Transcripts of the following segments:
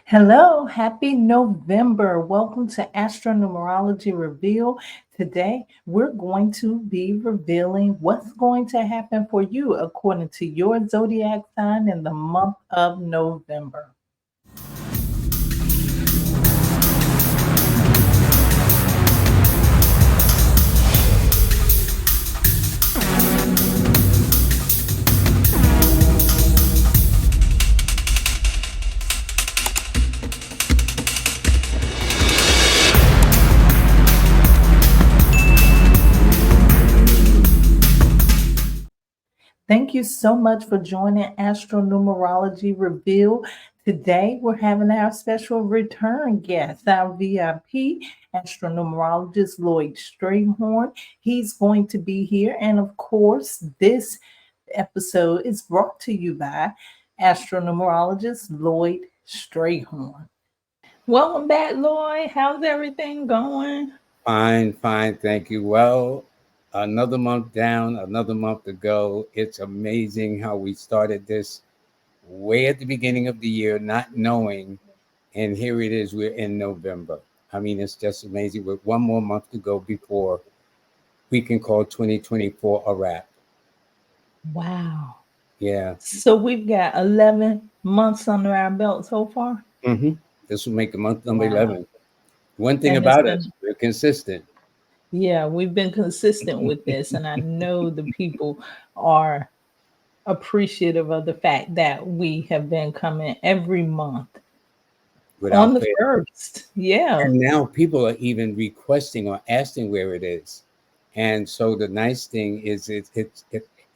Hello, happy November. Welcome to Astro Numerology Reveal. Today, we're going to be revealing what's going to happen for you according to your zodiac sign in the month of November. Thank you so much for joining Astro Numerology Reveal. Today, we're having our special return guest, our VIP astronumerologist, Lloyd Strayhorn. He's going to be here. And of course, this episode is brought to you by astronumerologist Lloyd Strayhorn. Welcome back, Lloyd. How's everything going? Fine, fine. Thank you. Well, another month down, another month to go. It's amazing how we started this way at the beginning of the year, not knowing. And here it is, we're in November. I mean, it's just amazing. With one more month to go before we can call 2024 a wrap. Wow. Yeah. So we've got 11 months under our belt so far. hmm This will make the month number Wow. 11. One thing And it's about been, us, we're consistent. yeah, we've been consistent with this. And I know the people are appreciative of the fact that we have been coming every month on Without the fail. first. Yeah. And now people are even requesting or asking where it is. And so the nice thing is it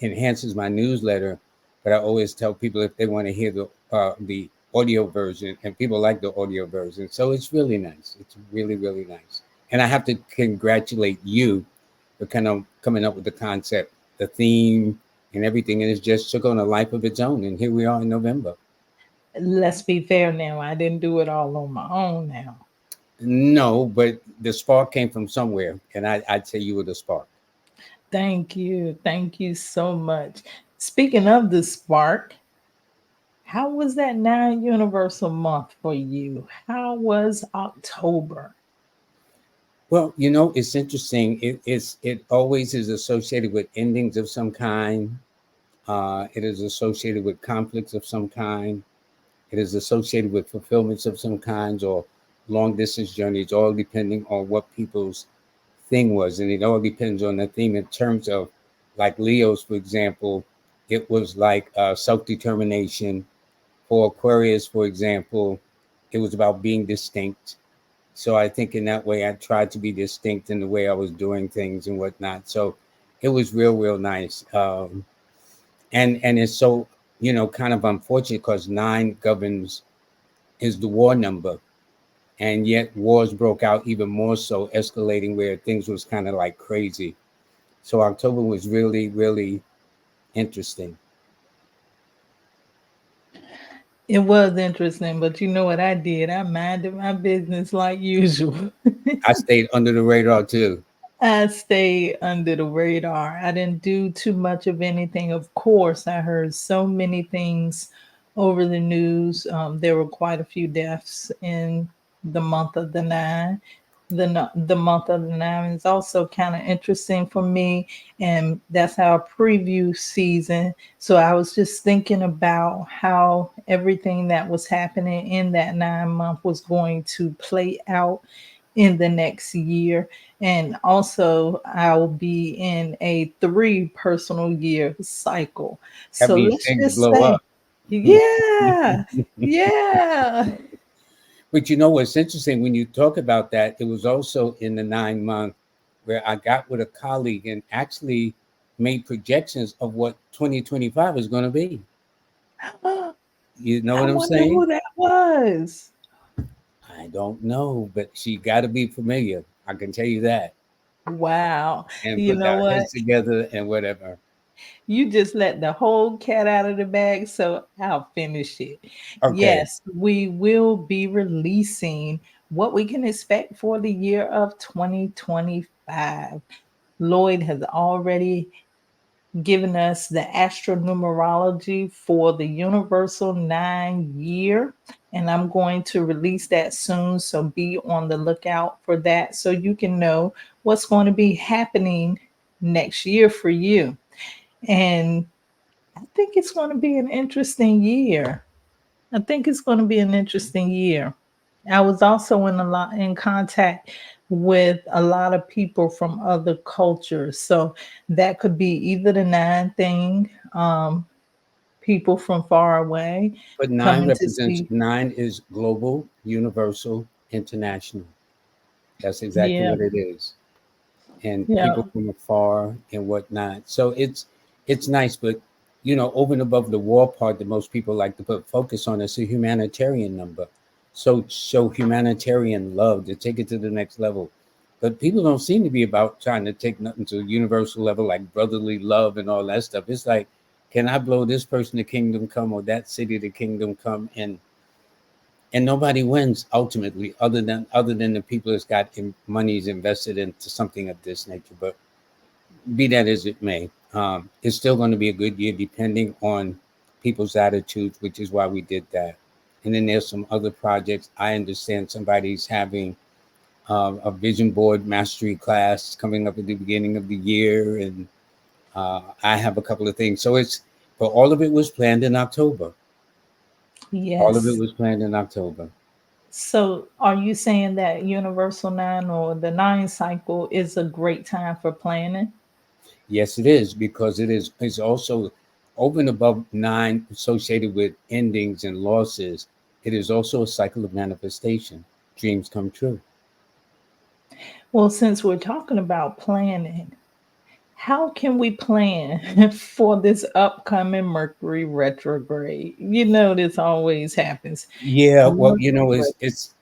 enhances my newsletter, but I always tell people if they want to hear the audio version, and people like the audio version. So it's really nice. It's really, really nice. And I have to congratulate you for kind of coming up with the concept, the theme, and everything. And it's just took on a life of its own. And here we are in November. Let's be fair now. I didn't do it all on my own now. No, but the spark came from somewhere, and I'd say you were the spark. Thank you. Thank you so much. Speaking of the spark, how was that 9 universal month for you? How was October? Well, it's interesting. It always is associated with endings of some kind. It is associated with conflicts of some kind. It is associated with fulfillments of some kinds or long distance journeys, all depending on what people's thing was. And it all depends on the theme in terms of, like Leo's, for example, it was like self determination. For Aquarius, for example, it was about being distinct. So I think in that way, I tried to be distinct in the way I was doing things and whatnot. So it was real, real nice. And it's so, kind of unfortunate because nine governs is the war number. And yet wars broke out even more so, escalating where things was kind of like crazy. So October was really, really interesting. It was interesting, but you know what I did? I minded my business like usual. I stayed under the radar too. I stayed under the radar. I didn't do too much of anything. Of course, I heard so many things over the news. There were quite a few deaths in the month of the nine. The month of the nine is also kind of interesting for me, and that's our preview season. So I was just thinking about how everything that was happening in that 9 month was going to play out in the next year. And also, I'll be in a 3 personal year cycle. That So means let's things just blow say, up. yeah, yeah. But what's interesting when you talk about that, it was also in the 9 month where I got with a colleague and actually made projections of what 2025 is going to be. You know I what I'm wonder who saying? that was. I don't know, but she got to be familiar. I can tell you that. Wow. And You put know our what? heads together and whatever. You just let the whole cat out of the bag, so I'll finish it. Okay. Yes, we will be releasing what we can expect for the year of 2025. Lloyd has already giving us the Astro Numerology for the Universal 9 year. And I'm going to release that soon. So be on the lookout for that so you can know what's going to be happening next year for you. And I think it's going to be an interesting year. I think it's going to be an interesting year. I was also in contact with a lot of people from other cultures, so that could be either the nine thing, people from far away But nine coming to represents, see. nine is global, universal, international. That's exactly Yeah, what it is. And yeah, people from afar and whatnot. So it's nice, but over and above the war part that most people like to put focus on is a humanitarian number. So show humanitarian love to take it to the next level. But people don't seem to be about trying to take nothing to a universal level like brotherly love and all that stuff. It's like, can I blow this person to kingdom come or that city to kingdom come? And nobody wins ultimately, other than the people that's got monies invested into something of this nature. But be that as it may, it's still going to be a good year depending on people's attitudes, which is why we did that. And then there's some other projects. I understand somebody's having a vision board mastery class coming up at the beginning of the year, and I have a couple of things. So but all of it was planned in October. All of it yes. was planned in October. So, are you saying that Universal 9 or the 9 cycle is a great time for planning? Yes, it is, because it's also over and above nine associated with endings and losses. It is also a cycle of manifestation. Dreams come true. Well, since we're talking about planning, how can we plan for this upcoming Mercury retrograde? You know, this always happens. Yeah, well, Mercury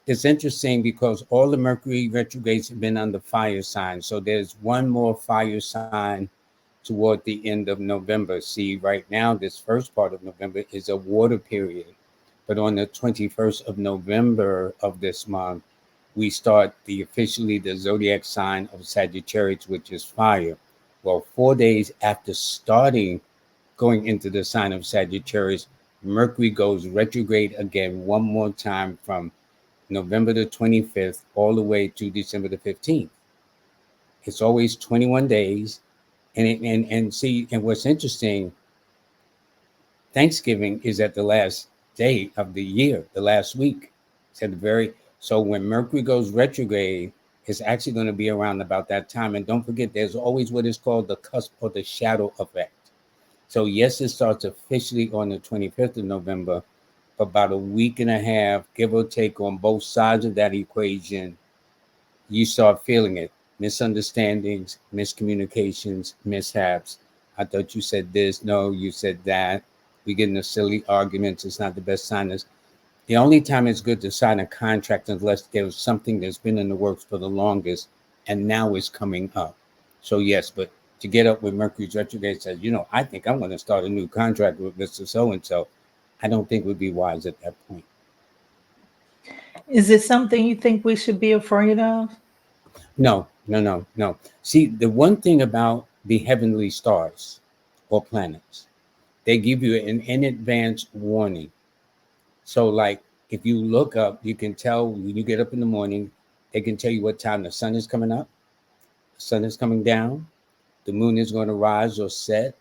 it's interesting because all the Mercury retrogrades have been on the fire sign. So there's one more fire sign toward the end of November. See, right now, this first part of November is a water period. But on the 21st of November of this month, we start officially the zodiac sign of Sagittarius, which is fire. Well, 4 days after starting going into the sign of Sagittarius, Mercury goes retrograde again one more time from November the 25th all the way to December the 15th. It's always 21 days. And see, and what's interesting, Thanksgiving is at the last day of the year, the last week. It's at the very so when Mercury goes retrograde, it's actually going to be around about that time. And don't forget, there's always what is called the cusp or the shadow effect. So yes, it starts officially on the 25th of November, but about a week and a half, give or take, on both sides of that equation, you start feeling it. Misunderstandings, miscommunications, mishaps. I thought you said this. No, you said that. We get into silly arguments. It's not the best sign. The only time it's good to sign a contract unless there's something that's been in the works for the longest and now it's coming up. So yes, but to get up with Mercury's retrograde says, I think I'm going to start a new contract with Mr. So and so. I don't think would be wise at that point. Is it something you think we should be afraid of? No, no, no, no. See, the one thing about the heavenly stars or planets, they give you an in advance warning. So, like, if you look up, you can tell when you get up in the morning, they can tell you what time the sun is coming up, the sun is coming down, the moon is going to rise or set,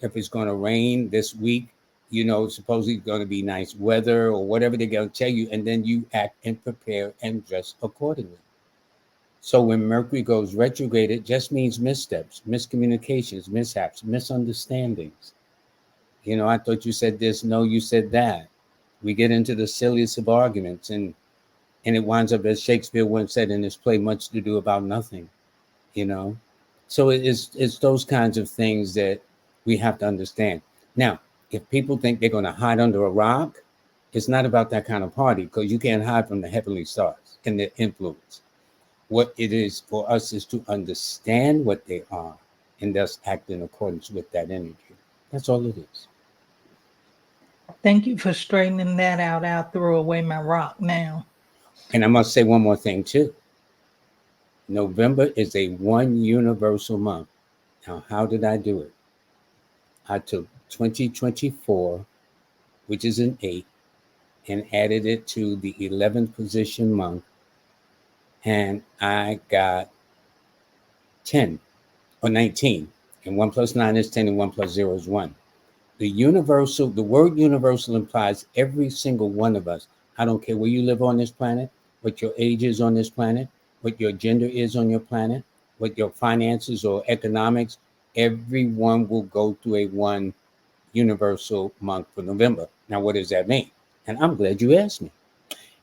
if it's going to rain this week, supposedly it's going to be nice weather or whatever they're going to tell you. And then you act and prepare and dress accordingly. So when Mercury goes retrograde, it just means missteps, miscommunications, mishaps, misunderstandings. I thought you said this. No, you said that. We get into the silliest of arguments, and it winds up, as Shakespeare once said in his play, much to do about nothing. You know, so it's those kinds of things that we have to understand. Now, if people think they're going to hide under a rock, it's not about that kind of party, because you can't hide from the heavenly stars and their influence. What it is for us is to understand what they are and thus act in accordance with that energy. That's all it is. Thank you for straightening that out. I'll throw away my rock now. And I must say one more thing too. November is a one universal month. Now, how did I do it? I took 2024, which is an 8, and added it to the 11th position month, and I got 10 or 19. And 1 plus 9 is 10, and 1 plus 0 is 1. The word universal implies every single one of us. I don't care where you live on this planet, what your age is on this planet, what your gender is on your planet, what your finances or economics, everyone will go through a one universal month for November. Now, what does that mean? And I'm glad you asked me.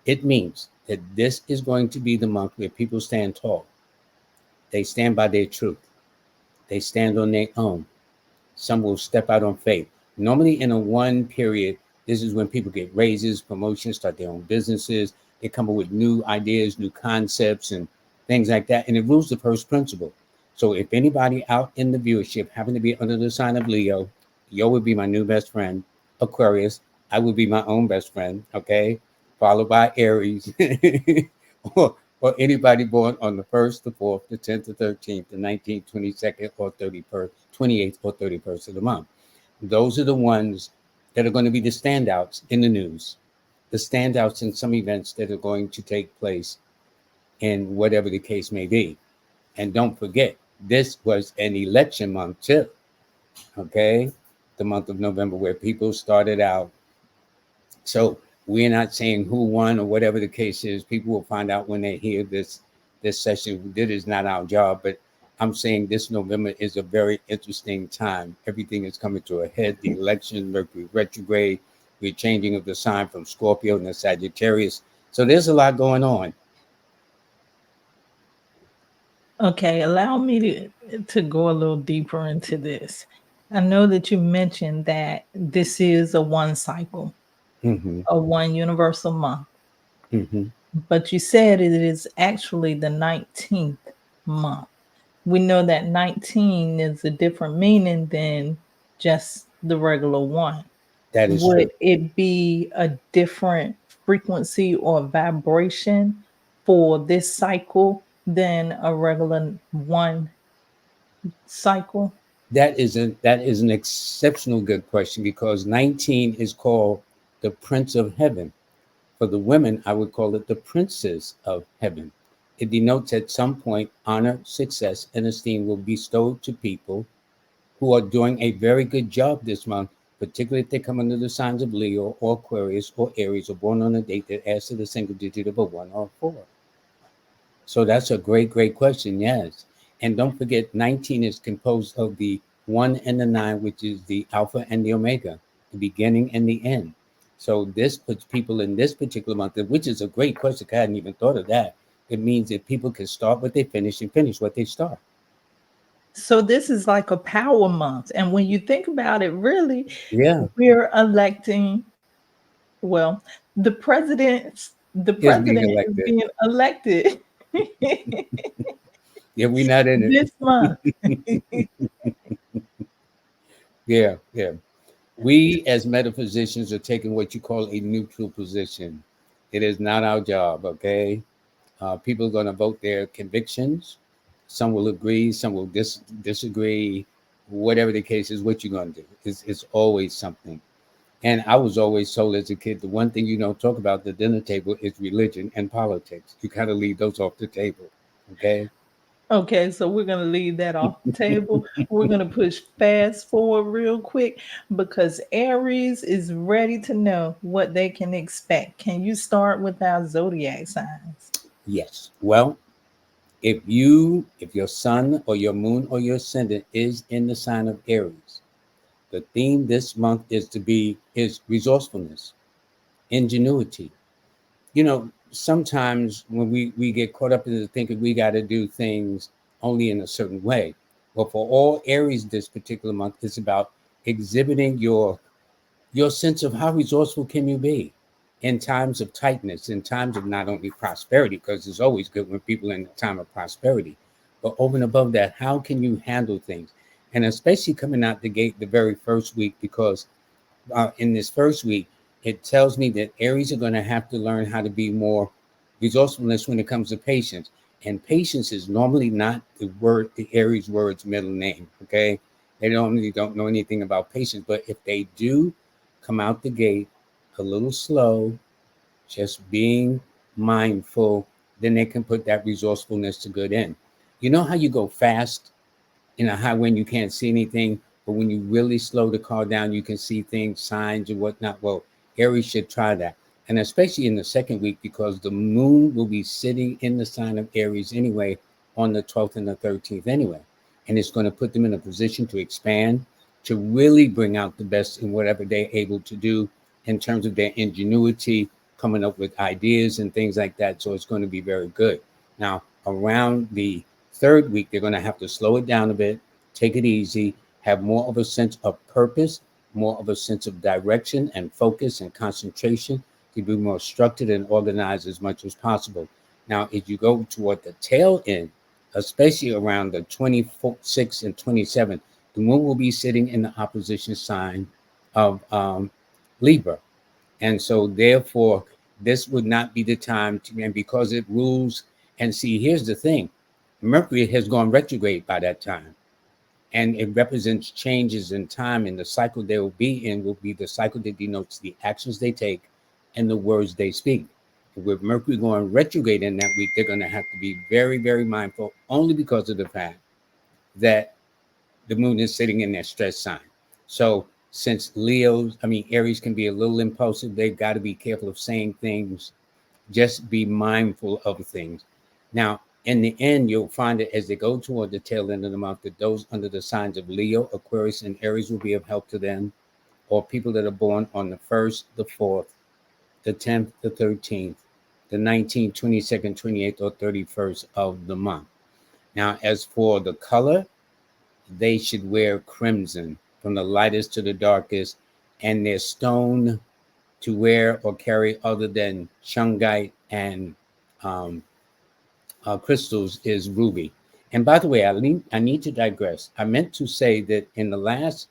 It means that this is going to be the month where people stand tall. They stand by their truth. They stand on their own. Some will step out on faith. Normally, in a one period, this is when people get raises, promotions, start their own businesses. They come up with new ideas, new concepts, and things like that. And it rules the first principle. So, if anybody out in the viewership happen to be under the sign of Leo, Leo would be my new best friend. Aquarius, I would be my own best friend. Okay, followed by Aries, or anybody born on the 1st, the 4th, the 10th, the 13th, the 19th, 22nd, or 31st, 28th, or 31st of the month. Those are the ones that are going to be the standouts in the news, the standouts in some events that are going to take place in whatever the case may be. And don't forget, this was an election month too, okay? The month of November, where people started out. So we're not saying who won or whatever the case is. People will find out when they hear this session. That is not our job, but I'm saying this November is a very interesting time. Everything is coming to a head. The election, Mercury Retrograde, we're changing of the sign from Scorpio to Sagittarius. So there's a lot going on. Okay, allow me to go a little deeper into this. I know that you mentioned that this is a one cycle, Mm-hmm. a one universal month, Mm-hmm. but you said it is actually the 19th month. We know that 19 is a different meaning than just the regular one. That is true. Would it be a different frequency or vibration for this cycle than a regular one cycle? That is an exceptional good question, because 19 is called the Prince of Heaven. For the women, I would call it the Princess of Heaven. It denotes at some point honor, success, and esteem will be bestowed to people who are doing a very good job this month, particularly if they come under the signs of Leo or Aquarius or Aries, or born on a date that adds to the single digit of a 1 or 4. So that's a great, great question. Yes. And don't forget, 19 is composed of the 1 and the 9, which is the Alpha and the Omega, the beginning and the end. So this puts people in this particular month, which is a great question. I hadn't even thought of that. It means that people can start what they finish and finish what they start. So this is like a power month. And when you think about it, really, Yeah. we're electing, well, the Is being president is elected. being elected Yeah, we're not in it. this month. Yeah, yeah. We as metaphysicians are taking what you call a neutral position. It is not our job, okay? People are going to vote their convictions. Some will agree, some will disagree. Whatever the case is, what you're going to do. It's always something. And I was always told as a kid, the one thing you don't talk about at the dinner table is religion and politics. You kind of leave those off the table, okay? Okay, so we're going to leave that off the table. We're going to push fast forward real quick because Aries is ready to know what they can expect. Can you start with our zodiac signs? Yes. Well, if your sun or your moon or your ascendant is in the sign of Aries, the theme this month is resourcefulness, ingenuity. Sometimes when we get caught up in the thinking we got to do things only in a certain way. But for all Aries this particular month, it's about exhibiting your sense of how resourceful can you be in times of tightness, in times of not only prosperity, because it's always good when people are in a time of prosperity, but over and above that, how can you handle things? And especially coming out the gate the very first week, because in this first week, it tells me that Aries are going to have to learn how to be more resourcefulness when it comes to patience. And patience is normally not the Aries word's middle name. Okay. They normally don't know anything about patience. But if they do come out the gate a little slow, just being mindful, then they can put that resourcefulness to good end. You know how you go fast in a highway and you can't see anything, but when you really slow the car down, you can see things, signs and whatnot. Well, Aries should try that. And especially in the second week, because the moon will be sitting in the sign of Aries anyway on the 12th and the 13th anyway. And it's going to put them in a position to expand, to really bring out the best in whatever they're able to do in terms of their ingenuity, coming up with ideas and things like that. So it's going to be very good. Now, around the third week, they're going to have to slow it down a bit, take it easy, have more of a sense of purpose, more of a sense of direction and focus and concentration, to be more structured and organized as much as possible. Now, as you go toward the tail end, especially around the 26th and 27th, the moon will be sitting in the opposition sign of Libra. And so therefore, this would not be the time to, and because it rules, and see, here's the thing, Mercury has gone retrograde by that time. And it represents changes in time, and the cycle they will be in will be the cycle that denotes the actions they take and the words they speak. And with Mercury going retrograde in that week, they're going to have to be very, very mindful, only because of the fact that the moon is sitting in their stress sign. So since Aries can be a little impulsive, they've got to be careful of saying things. Just be mindful of things. Now, in the end, you'll find that as they go toward the tail end of the month, that those under the signs of Leo, Aquarius, and Aries will be of help to them, or people that are born on the 1st, the 4th, the 10th, the 13th, the 19th, 22nd, 28th, or 31st of the month. Now, as for the color, they should wear crimson from the lightest to the darkest, and their stone to wear or carry other than shungite and crystals is ruby. And by the way, I need to digress. I meant to say that in the last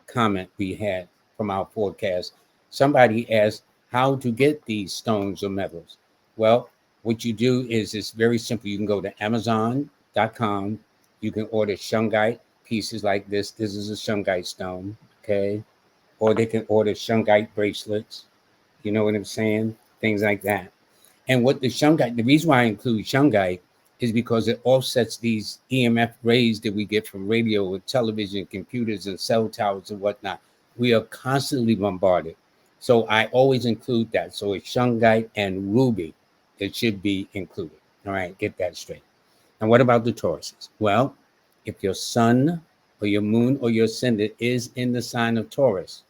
comment we had from our forecast, somebody asked how to get these stones or metals. Well, what you do is it's very simple. You can go to Amazon.com. You can order shungite pieces like this. This is a shungite stone, okay? Or they can order shungite bracelets. You know what I'm saying? Things like that. And what the shungite, the reason why I include shungite is because it offsets these EMF rays that we get from radio and television, computers and cell towers and whatnot. We are constantly bombarded. So I always include that. So it's shungite and ruby that should be included. All right, get that straight. And what about the Tauruses? Well, if your sun or your moon or your ascendant is in the sign of Taurus,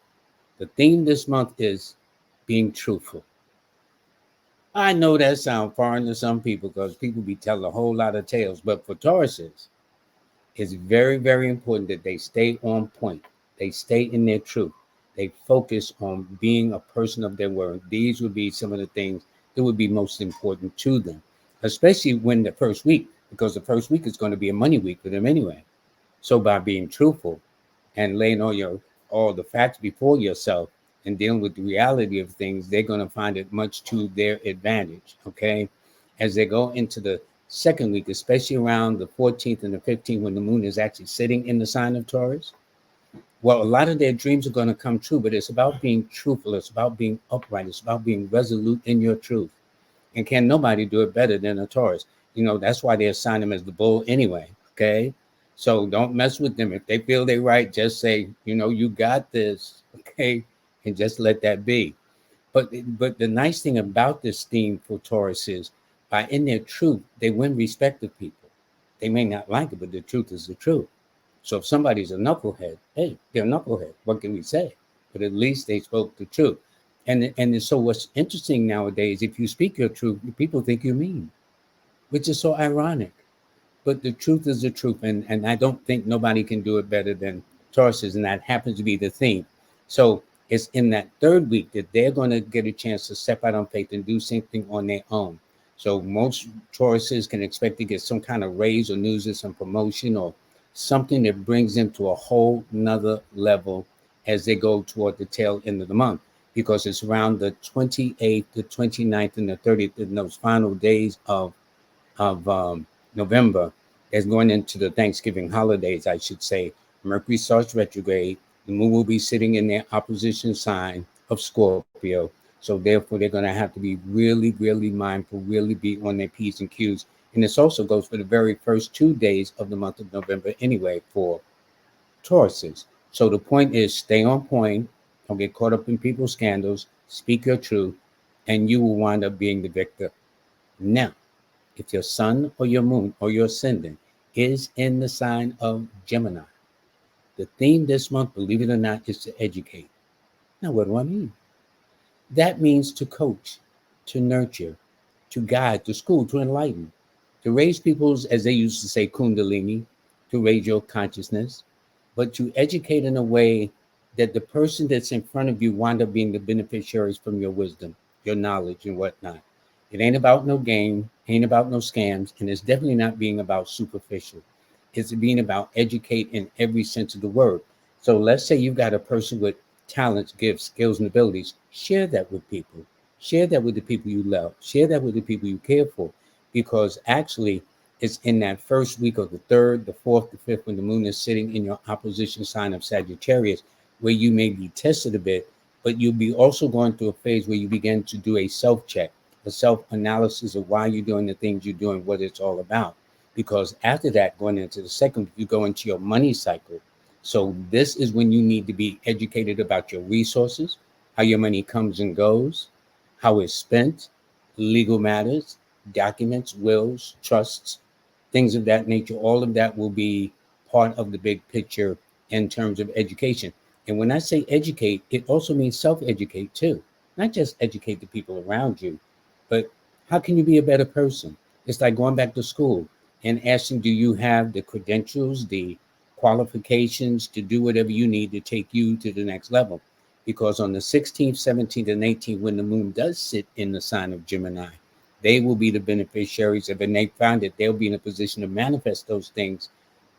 the theme this month is being truthful. I know that sounds foreign to some people because people be telling a whole lot of tales, but for Tauruses, it's very, very important that they stay on point. They stay in their truth. They focus on being a person of their word. These would be some of the things that would be most important to them, especially when the first week, because the first week is going to be a money week for them anyway. So by being truthful and laying all the facts before yourself and dealing with the reality of things, they're going to find it much to their advantage. Okay, as they go into the second week, especially around the 14th and the 15th, when the moon is actually sitting in the sign of Taurus. Well, a lot of their dreams are going to come true, but it's about being truthful. It's about being upright. It's about being resolute in your truth. And can nobody do it better than a Taurus? That's why they assign them as the bull anyway. Okay. So don't mess with them. If they feel they're right, just say, you got this. Okay. And just let that be. But the nice thing about this theme for Taurus is by in their truth, they win respect of people. They may not like it, but the truth is the truth. So if somebody's a knucklehead, hey, they're a knucklehead. What can we say? But at least they spoke the truth. And so what's interesting nowadays, if you speak your truth, people think you're mean, which is so ironic. But the truth is the truth. And I don't think nobody can do it better than Tauruses. And that happens to be the theme. So it's in that third week that they're going to get a chance to step out on faith and do something on their own. So most Tauruses can expect to get some kind of raise or news or some promotion or something that brings them to a whole nother level as they go toward the tail end of the month, because it's around the 28th, the 29th, and the 30th, in those final days of November, as going into the Thanksgiving holidays, I should say, Mercury starts retrograde. The moon will be sitting in their opposition sign of Scorpio. So therefore, they're going to have to be really, really mindful, really be on their P's and Q's. And this also goes for the very first 2 days of the month of November anyway for Tauruses. So the point is stay on point, don't get caught up in people's scandals, speak your truth, and you will wind up being the victor. Now, if your sun or your moon or your ascendant is in the sign of Gemini, the theme this month, believe it or not, is to educate. Now, what do I mean? That means to coach, to nurture, to guide, to school, to enlighten, to raise people's, as they used to say, kundalini, to raise your consciousness, but to educate in a way that the person that's in front of you wind up being the beneficiaries from your wisdom, your knowledge, and whatnot. It ain't about no game, ain't about no scams, and it's definitely not being about superficial. It's being about educate in every sense of the word. So let's say you've got a person with talents, gifts, skills, and abilities. Share that with people. Share that with the people you love. Share that with the people you care for. Because actually, it's in that first week of the third, the fourth, the fifth, when the moon is sitting in your opposition sign of Sagittarius, where you may be tested a bit, but you'll be also going through a phase where you begin to do a self-check, a self-analysis of why you're doing the things you're doing, what it's all about. Because after that, going into the second, you go into your money cycle. So this is when you need to be educated about your resources, how your money comes and goes, how it's spent, legal matters, documents, wills, trusts, things of that nature. All of that will be part of the big picture in terms of education. And when I say educate, it also means self-educate too. Not just educate the people around you, but how can you be a better person? It's like going back to school and asking, do you have the credentials, the qualifications to do whatever you need to take you to the next level? Because on the 16th, 17th, and 18th, when the moon does sit in the sign of Gemini, they will be the beneficiaries of it. And they found that they'll be in a position to manifest those things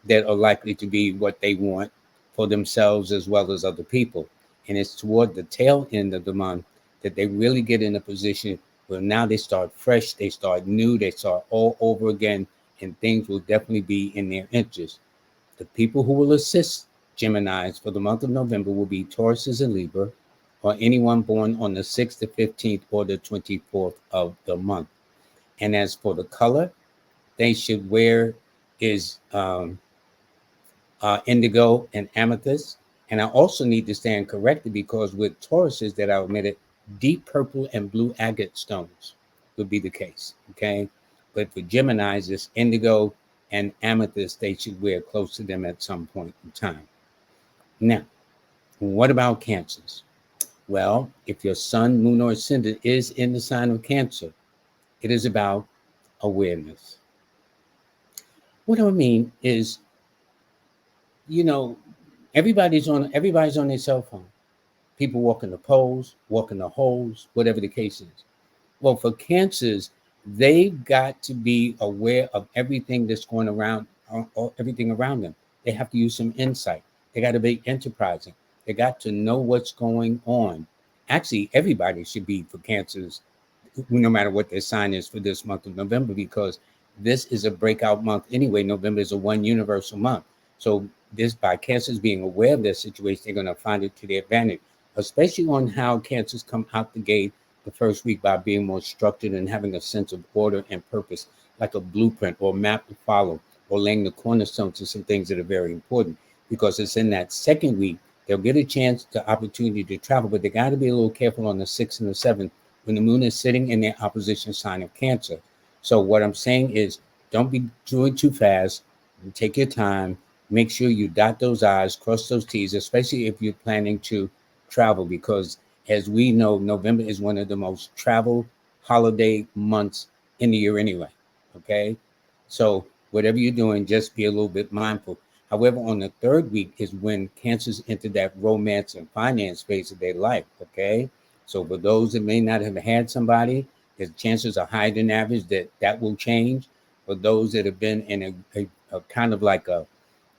that are likely to be what they want for themselves as well as other people. And it's toward the tail end of the month that they really get in a position where now they start fresh, they start new, they start all over again, and things will definitely be in their interest. The people who will assist Geminis for the month of November will be Tauruses and Libra, or anyone born on the 6th, the 15th, or the 24th of the month. And as for the color they should wear is indigo and amethyst. And I also need to stand corrected because with Tauruses that I omitted, deep purple and blue agate stones would be the case. Okay. But for Geminis, it's indigo and amethyst they should wear close to them at some point in time. Now, what about Cancers? Well, if your sun, moon, or ascendant is in the sign of Cancer, it is about awareness. What I mean is, you know, everybody's on their cell phone. People walking the poles, walking the holes, whatever the case is. Well, for Cancers, they've got to be aware of everything that's going around, or everything around them. They have to use some insight. They got to be enterprising. They got to know what's going on. Actually, everybody should be for Cancers, no matter what their sign is for this month of November, because this is a breakout month anyway. November is a one universal month. So this, by Cancers being aware of their situation, they're going to find it to their advantage, especially on how Cancers come out the gate the first week by being more structured and having a sense of order and purpose, like a blueprint or map to follow, or laying the cornerstones to some things that are very important. Because it's in that second week, they'll get a chance, the opportunity to travel, but they got to be a little careful on the 6th and the 7th when the moon is sitting in their opposition sign of Cancer. So what I'm saying is, don't be doing too fast. Take your time. Make sure you dot those I's, cross those T's, especially if you're planning to travel, because as we know, November is one of the most travel holiday months in the year anyway. Okay. So whatever you're doing, just be a little bit mindful. However, on the third week is when Cancers enter that romance and finance phase of their life. Okay. So for those that may not have had somebody, the chances are higher than average that that will change. For those that have been in a kind of like a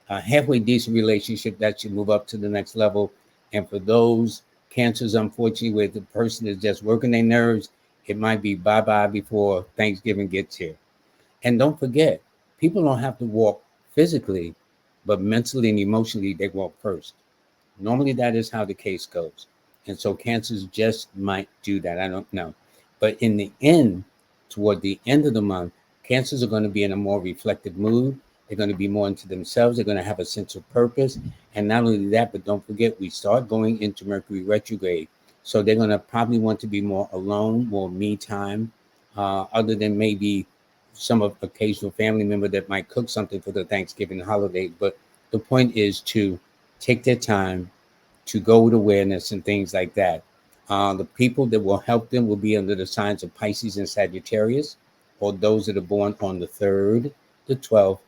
halfway decent relationship, that should move up to the next level. And for those Cancers, unfortunately, where the person is just working their nerves, it might be bye-bye before Thanksgiving gets here. And don't forget, people don't have to walk physically but mentally and emotionally, they walk first. Normally, that is how the case goes. And so cancers just might do that. I don't know. But in the end, toward the end of the month, cancers are going to be in a more reflective mood. They're going to be more into themselves. They're going to have a sense of purpose. And not only that, but don't forget, we start going into Mercury retrograde. So they're going to probably want to be more alone, more me time, other than maybe some of occasional family member that might cook something for the Thanksgiving holiday. But the point is to take their time, to go with awareness and things like that. The people that will help them will be under the signs of Pisces and Sagittarius, or those that are born on the 3rd, the 12th,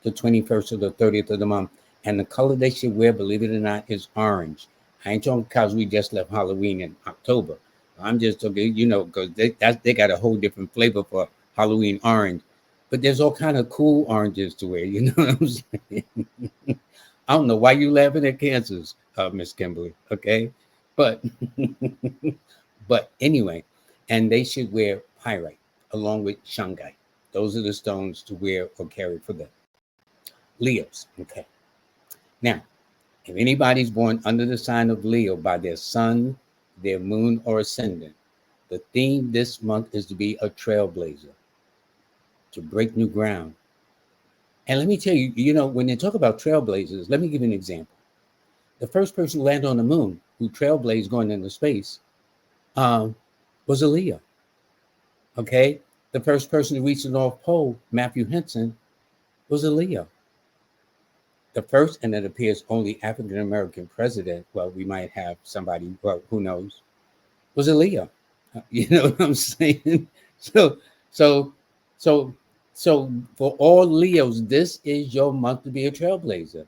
the 21st, or the 30th of the month. And the color they should wear, believe it or not, is orange. I ain't talking because we just left Halloween in October. I'm just talking, because they got a whole different flavor for Halloween orange. But there's all kind of cool oranges to wear, you know what I'm saying? I don't know why you laughing at cancers, Miss Kimbaley, okay? But but anyway, and they should wear pyrite along with shungite. Those are the stones to wear or carry for them. Leos, okay. Now, if anybody's born under the sign of Leo by their sun, their moon, or ascendant, the theme this month is to be a trailblazer, to break new ground. And let me tell you, when they talk about trailblazers, let me give you an example. The first person who landed on the moon, who trailblazed going into space, was a Leo. Okay? The first person to reach the North Pole, Matthew Henson, was a Leo. The first, and it appears only African American president, well, we might have somebody, well, who knows, was a Leo. You know what I'm saying? So, so, so, so for all Leos, this is your month to be a trailblazer.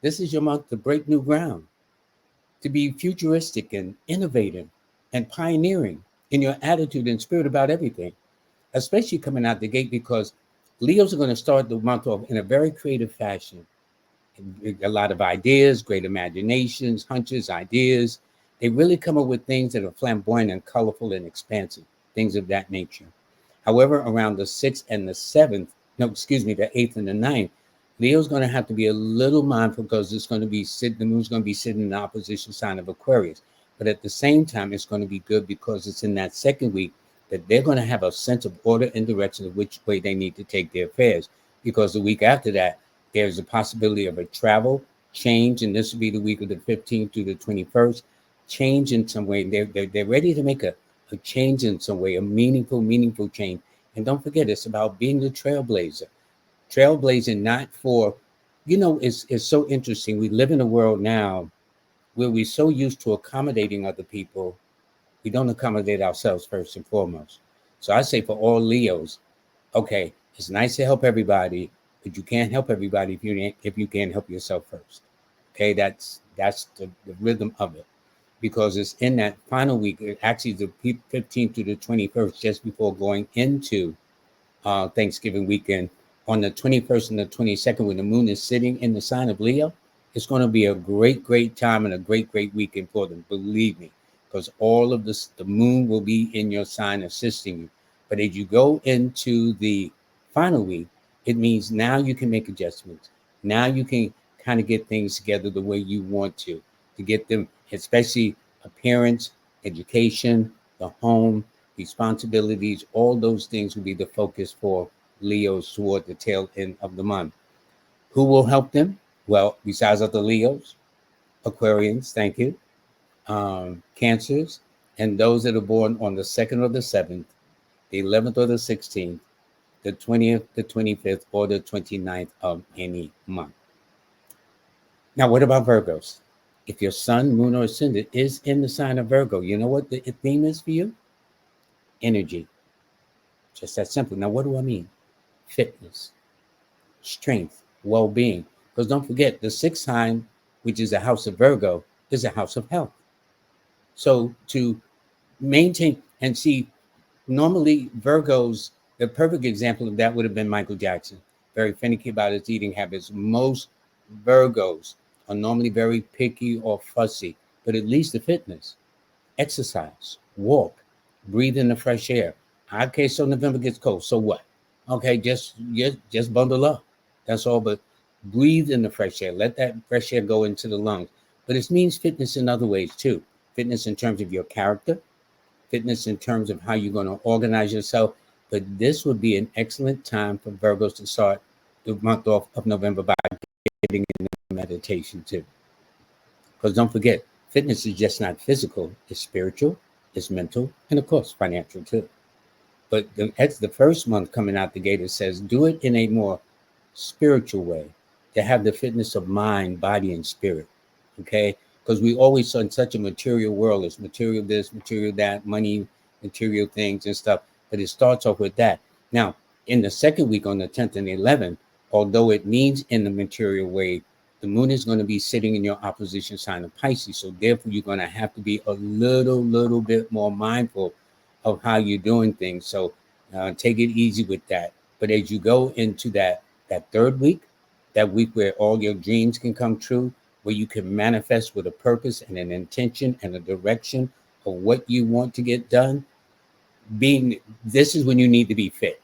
This is your month to break new ground, to be futuristic and innovative and pioneering in your attitude and spirit about everything, especially coming out the gate, because Leos are going to start the month off in a very creative fashion. A lot of ideas, great imaginations, hunches, ideas. They really come up with things that are flamboyant and colorful and expansive, things of that nature. However, around the 6th and the 7th, no, excuse me, the 8th and the 9th, Leo's going to have to be a little mindful because it's going to be the moon's going to be sitting in the opposition sign of Aquarius. But at the same time, it's going to be good because it's in that second week that they're going to have a sense of order and direction of which way they need to take their affairs. Because the week after that, there's a possibility of a travel change, and this will be the week of the 15th through the 21st. Change in some way. They're ready to make a change in some way, a meaningful change. And don't forget, it's about being the trailblazer. Trailblazing not for, it's so interesting. We live in a world now where we're so used to accommodating other people, we don't accommodate ourselves first and foremost. So I say for all Leos, okay, it's nice to help everybody, but you can't help everybody if you can't help yourself first. Okay, that's the rhythm of it, because it's in that final week, actually the 15th to the 21st, just before going into Thanksgiving weekend. On the 21st and the 22nd, when the moon is sitting in the sign of Leo, it's going to be a great time and a great weekend for them, believe me, because all of this, the moon will be in your sign assisting you. But as you go into the final week, it means now you can make adjustments. Now you can kind of get things together the way you want to get them, especially appearance, education, the home, responsibilities, all those things will be the focus for Leos toward the tail end of the month. Who will help them? Well, besides other Leos, Aquarians, thank you, Cancers, and those that are born on the 2nd or the 7th, the 11th or the 16th, the 20th, the 25th, or the 29th of any month. Now, what about Virgos? If your sun, moon, or ascendant is in the sign of Virgo, you know what the theme is for you? Energy. Just that simple. Now, what do I mean? Fitness, strength, well-being. Because don't forget, the 6th sign, which is the house of Virgo, is a house of health. So to maintain and see, normally Virgos, the perfect example of that would have been Michael Jackson. Very finicky about his eating habits. Most Virgos are normally very picky or fussy, but at least the fitness, exercise, walk, breathe in the fresh air. Okay, so November gets cold. So what? Okay, just bundle up. That's all. But Breathe in the fresh air. Let that fresh air go into the lungs. But it means fitness in other ways too. Fitness in terms of your character, fitness in terms of how you're going to organize yourself. But this would be an excellent time for Virgos to start the month off of November by getting into meditation too. Because don't forget, fitness is just not physical, it's spiritual, it's mental, and of course, financial too. But that's the first month coming out the gate. It says, do it in a more spiritual way, to have the fitness of mind, body, and spirit. Okay? Because we always saw in such a material world, it's material this, material that, money, material things and stuff. But it starts off with that. Now, in the second week on the 10th and 11th, although it means in the material way, the moon is going to be sitting in your opposition sign of Pisces. So therefore, you're going to have to be a little bit more mindful of how you're doing things. So take it easy with that. But as you go into that third week, that week where all your dreams can come true, where you can manifest with a purpose and an intention and a direction of what you want to get done, this is when you need to be fit.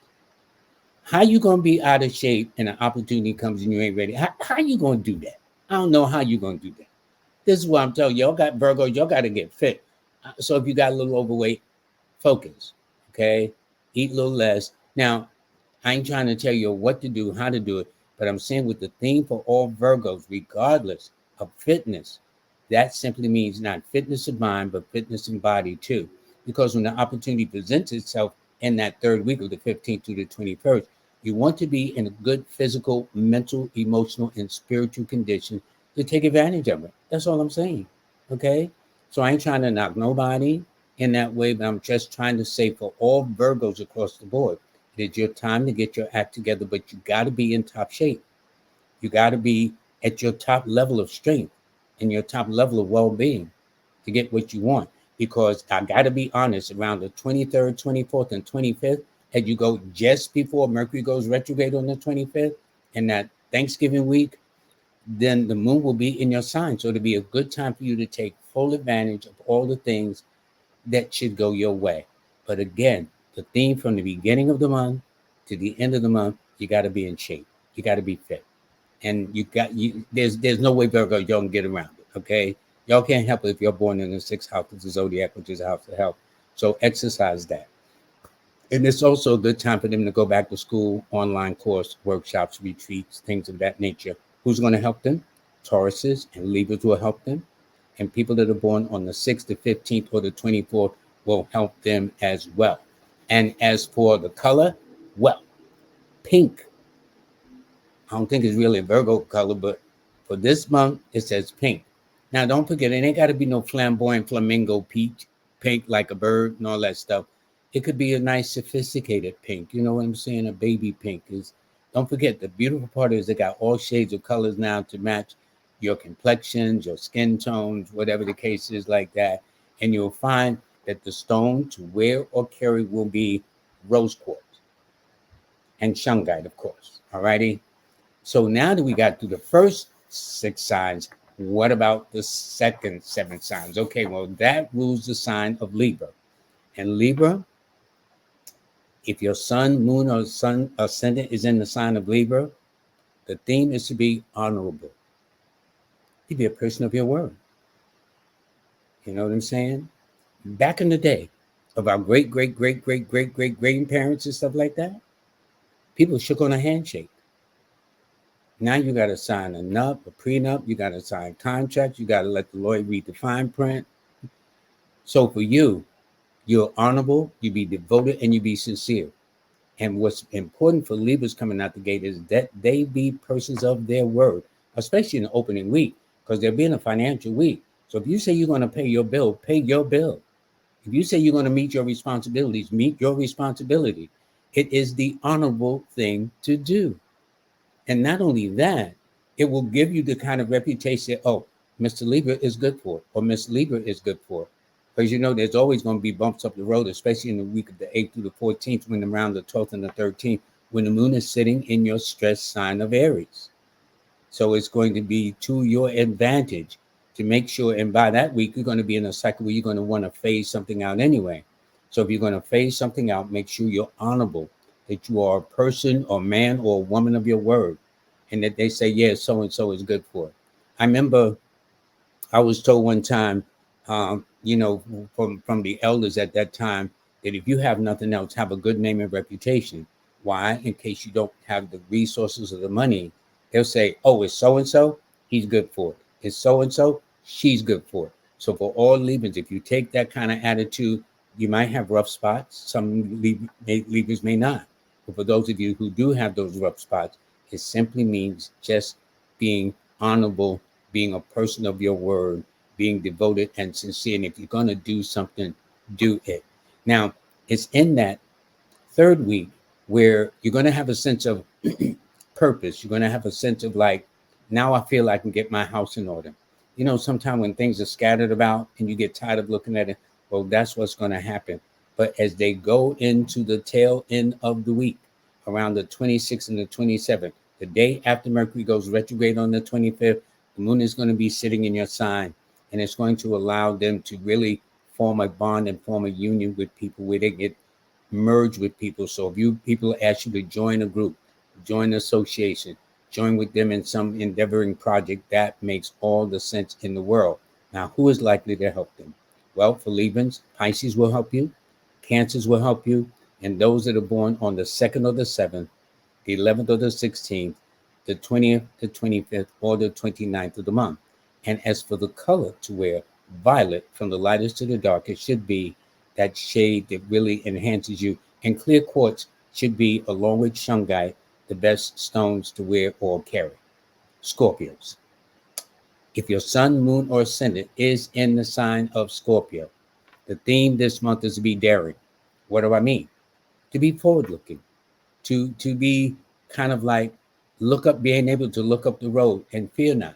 How you going to be out of shape and an opportunity comes and you ain't ready? How you going to do that? I don't know how you going to do that. This is what I'm telling you. Y'all got Virgo. Y'all got to get fit. So if you got a little overweight, focus. Okay? Eat a little less. Now, I ain't trying to tell you what to do, how to do it, but I'm saying with the theme for all Virgos, regardless of fitness, that simply means not fitness of mind, but fitness in body too. Because when the opportunity presents itself in that third week of the 15th to the 21st, you want to be in a good physical, mental, emotional, and spiritual condition to take advantage of it. That's all I'm saying. Okay? So I ain't trying to knock nobody in that way, but I'm just trying to say for all Virgos across the board, it's your time to get your act together, but you got to be in top shape. You got to be at your top level of strength and your top level of well-being to get what you want. Because I got to be honest, around the 23rd, 24th, and 25th, as you go just before Mercury goes retrograde on the 25th, and that Thanksgiving week, then the moon will be in your sign. So it'll be a good time for you to take full advantage of all the things that should go your way. But again, the theme from the beginning of the month to the end of the month, you got to be in shape. You got to be fit. And there's no way Virgo y'all can get around it. Okay. Y'all can't help it if you're born in the 6th house of the Zodiac, which is a house of health. So exercise that. And it's also a good time for them to go back to school, online course, workshops, retreats, things of that nature. Who's going to help them? Tauruses and Libras will help them. And people that are born on the 6th, the 15th, or the 24th will help them as well. And as for the color, well, pink. I don't think it's really a Virgo color, but for this month, it says pink. Now, don't forget, it ain't got to be no flamboyant flamingo peach, pink like a bird and all that stuff. It could be a nice sophisticated pink. You know what I'm saying? A baby pink is. Don't forget, the beautiful part is they got all shades of colors now to match your complexions, your skin tones, whatever the case is like that. And you'll find that the stone to wear or carry will be rose quartz and shungite, of course. All righty. So now that we got through the first 6 signs, what about the second 7 signs? Okay, well, that rules the sign of Libra. And Libra, if your sun, moon, or sun ascendant is in the sign of Libra, the theme is to be honorable. To be a person of your word. You know what I'm saying? Back in the day of our great grandparents and stuff like that, people shook on a handshake. Now you got to sign a nup, a prenup. You got to sign contracts. You got to let the lawyer read the fine print. So for you, you're honorable, you be devoted, and you be sincere. And what's important for Libras coming out the gate is that they be persons of their word, especially in the opening week, because they're being a financial week. So if you say you're going to pay your bill, pay your bill. If you say you're going to meet your responsibilities, meet your responsibility. It is the honorable thing to do. And not only that, it will give you the kind of reputation, oh, Mr. Libra is good for it, or Miss Libra is good for it. Because you know there's always going to be bumps up the road, especially in the week of the 8th through the 14th, when around the 12th and the 13th, when the moon is sitting in your stress sign of Aries. So it's going to be to your advantage to make sure, and by that week, you're going to be in a cycle where you're going to want to phase something out anyway. So if you're going to phase something out, make sure you're honorable, that you are a person or man or woman of your word. and that they say, yeah, so and so is good for it. I remember I was told one time, from the elders at that time, that if you have nothing else, have a good name and reputation. Why? In case you don't have the resources or the money, they'll say, oh, it's so and so, he's good for it. It's so and so, she's good for it. So for all Libras, if you take that kind of attitude, you might have rough spots. Some Libras may not. But for those of you who do have those rough spots, it simply means just being honorable, being a person of your word, being devoted and sincere. And if you're going to do something, do it. Now, it's in that third week where you're going to have a sense of purpose. You're going to have a sense of like, now I feel I can get my house in order. Sometimes when things are scattered about and you get tired of looking at it, well, that's what's going to happen. But as they go into the tail end of the week, around the 26th and the 27th, the day after Mercury goes retrograde on the 25th, the moon is going to be sitting in your sign, and it's going to allow them to really form a bond and form a union with people where they get merged with people. So if people ask you to join a group, join an association, join with them in some endeavoring project, that makes all the sense in the world. Now, who is likely to help them? Well, for Libyans, Pisces will help you, Cancers will help you, and those that are born on the 2nd or the 7th, the 11th or the 16th, the 20th, the 25th, or the 29th of the month. And as for the color to wear, violet, from the lightest to the darkest, should be that shade that really enhances you. And clear quartz should be, along with shungite, the best stones to wear or carry. Scorpios. If your sun, moon, or ascendant is in the sign of Scorpio, the theme this month is to be daring. What do I mean? To be forward looking, to be kind of like being able to look up the road and fear not.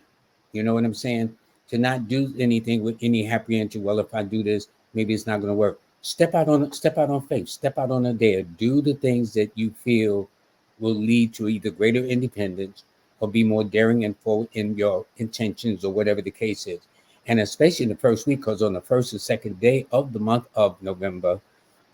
You know what I'm saying? To not do anything with any apprehension. Well, if I do this, maybe it's not going to work. Step out on faith. Step out on a dare. Do the things that you feel will lead to either greater independence or be more daring and forward in your intentions or whatever the case is. And especially in the first week, because on the first and second day of the month of November,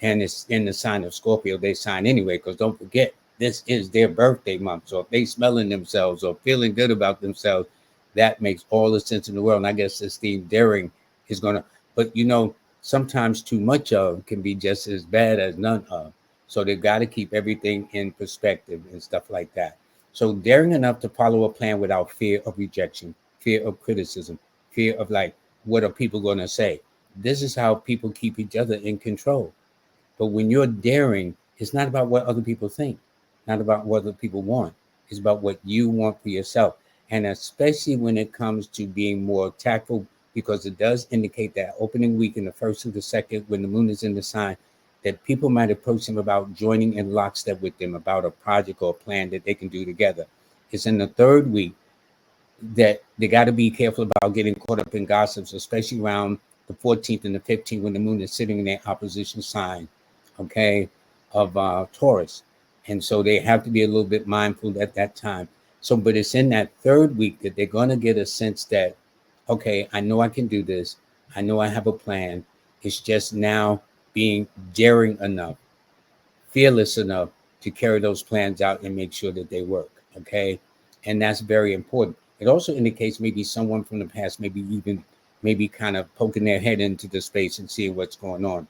and it's in the sign of Scorpio, they sign anyway, because don't forget, this is their birthday month. So if they smelling themselves or feeling good about themselves, that makes all the sense in the world. And I guess this theme daring is going to, but sometimes too much of can be just as bad as none of. So they've got to keep everything in perspective and stuff like that. So daring enough to follow a plan without fear of rejection, fear of criticism, fear of like, what are people going to say? This is how people keep each other in control. But when you're daring, it's not about what other people think, not about what other people want. It's about what you want for yourself. And especially when it comes to being more tactful, because it does indicate that opening week in the first or the second, when the moon is in the sign, that people might approach them about joining in lockstep with them about a project or a plan that they can do together. It's in the third week that they got to be careful about getting caught up in gossips, especially around the 14th and the 15th when the moon is sitting in their opposition sign, okay, of Taurus. And so they have to be a little bit mindful at that time. So, but it's in that third week that they're going to get a sense that, okay, I know I can do this. I know I have a plan. It's just now being daring enough, fearless enough to carry those plans out and make sure that they work. Okay. And that's very important. It also indicates maybe someone from the past, maybe kind of poking their head into the space and seeing what's going on.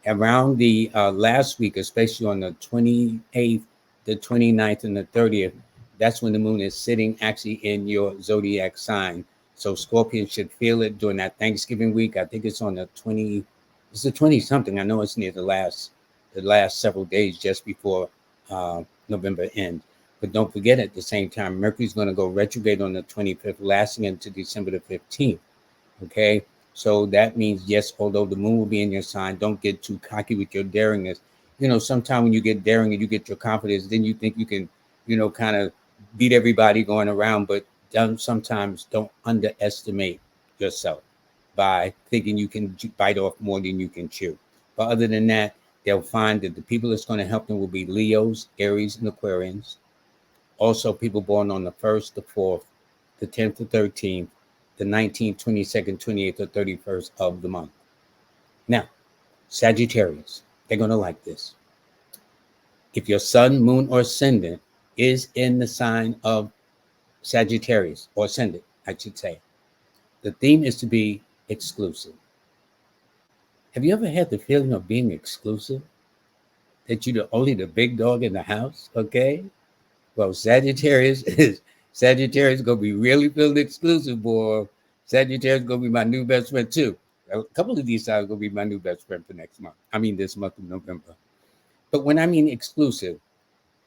Around the last week, especially on the 28th, the 29th, and the 30th, that's when the moon is sitting actually in your zodiac sign. So Scorpion should feel it during that Thanksgiving week. I think it's on the 20, it's the 20 something. I know it's near the last several days just before November end. But don't forget, at the same time, Mercury's going to go retrograde on the 25th, lasting into December the 15th. Okay. So that means, yes, although the moon will be in your sign, don't get too cocky with your daringness. Sometimes when you get daring and you get your confidence, then you think you can, kind of beat everybody going around. But sometimes don't underestimate yourself by thinking you can bite off more than you can chew. But other than that, they'll find that the people that's going to help them will be Leos, Aries, and Aquarians. Also, people born on the 1st, the 4th, the 10th, the 13th, the 19th, 22nd, 28th, or 31st of the month. Now, Sagittarius, they're going to like this. If your sun, moon, or ascendant is in the sign of Sagittarius, or ascendant, I should say. The theme is to be exclusive. Have you ever had the feeling of being exclusive? That you're only the big dog in the house, okay? Well, Sagittarius gonna be really feeling exclusive, boy. Sagittarius gonna be my new best friend too. A couple of these guys gonna be my new best friend for next month. I mean, this month of November. But when I mean exclusive,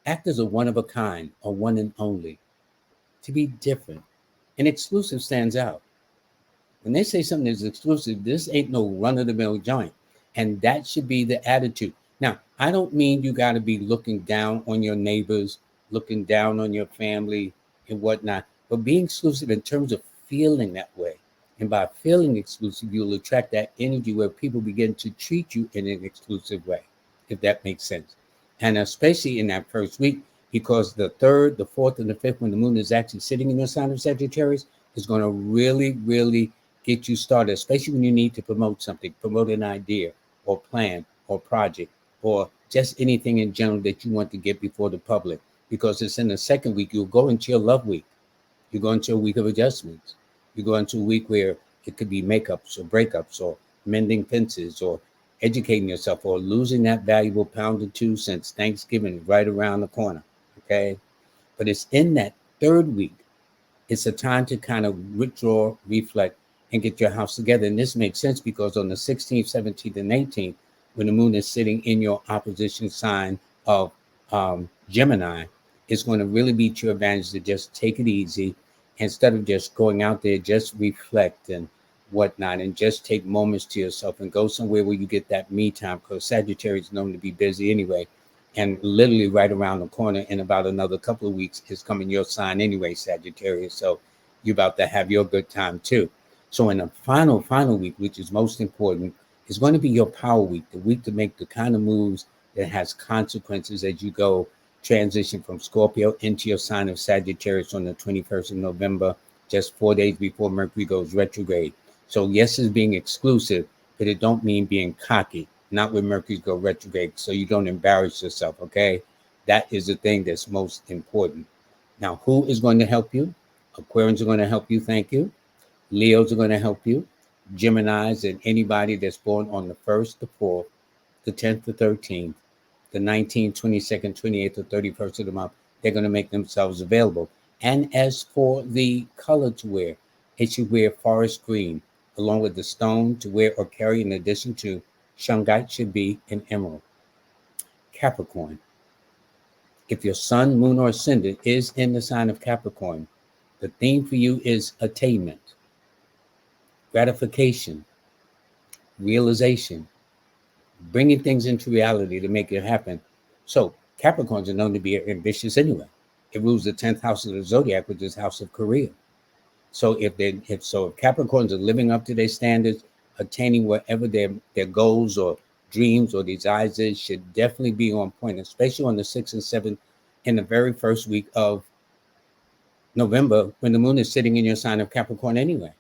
act as a one of a kind, a one and only, to be different. And exclusive stands out. When they say something is exclusive, this ain't no run of the mill joint. And that should be the attitude. Now, I don't mean you got to be looking down on your neighbors, looking down on your family and whatnot, but being exclusive in terms of feeling that way. And by feeling exclusive, you'll attract that energy where people begin to treat you in an exclusive way, if that makes sense. And especially in that first week, because the third, the fourth, and the fifth, when the moon is actually sitting in your sign of Sagittarius, is going to really, really get you started, especially when you need to promote something, promote an idea or plan or project or just anything in general that you want to get before the public. Because it's in the second week, you'll go into your love week. You go into a week of adjustments. You go into a week where it could be makeups or breakups or mending fences or educating yourself or losing that valuable pound or two since Thanksgiving right around the corner. Okay. But it's in that third week. It's a time to kind of withdraw, reflect, and get your house together. And this makes sense because on the 16th, 17th, and 18th, when the moon is sitting in your opposition sign of Gemini, it's going to really be to your advantage to just take it easy instead of just going out there, just reflect and whatnot, and just take moments to yourself and go somewhere where you get that me time, because Sagittarius is known to be busy anyway. And literally right around the corner in about another couple of weeks is coming your sign anyway, Sagittarius. So you're about to have your good time too. So in the final week, which is most important, is going to be your power week, the week to make the kind of moves that has consequences as you go transition from Scorpio into your sign of Sagittarius on the 21st of November, just 4 days before Mercury goes retrograde. So yes, it's being exclusive, but it don't mean being cocky. Not when Mercury go retrograde, so you don't embarrass yourself, okay? That is the thing that's most important. Now, who is going to help you? Aquarians are going to help you, thank you. Leos are going to help you. Geminis and anybody that's born on the 1st, the 4th, the 10th, the 13th, the 19th, 22nd, 28th, or 31st of the month, they're going to make themselves available. And as for the color to wear, it should wear forest green, along with the stone to wear or carry in addition to shungite should be an emerald. Capricorn. If your sun, moon, or ascendant is in the sign of Capricorn, the theme for you is attainment, gratification, realization, bringing things into reality to make it happen. So Capricorns are known to be ambitious anyway. It rules the 10th house of the zodiac, which is house of career. So if Capricorns are living up to their standards, attaining whatever their goals or dreams or desires is, should definitely be on point, especially on the 6th and 7th in the very first week of November when the moon is sitting in your sign of Capricorn anyway.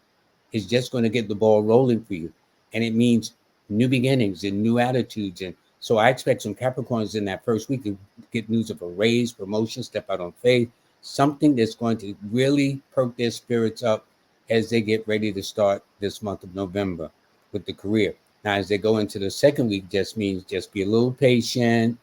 It's just going to get the ball rolling for you. And it means new beginnings and new attitudes. And so I expect some Capricorns in that first week to get news of a raise, promotion, step out on faith, something that's going to really perk their spirits up as they get ready to start this month of November with the career. Now, as they go into the second week, just means just be a little patient,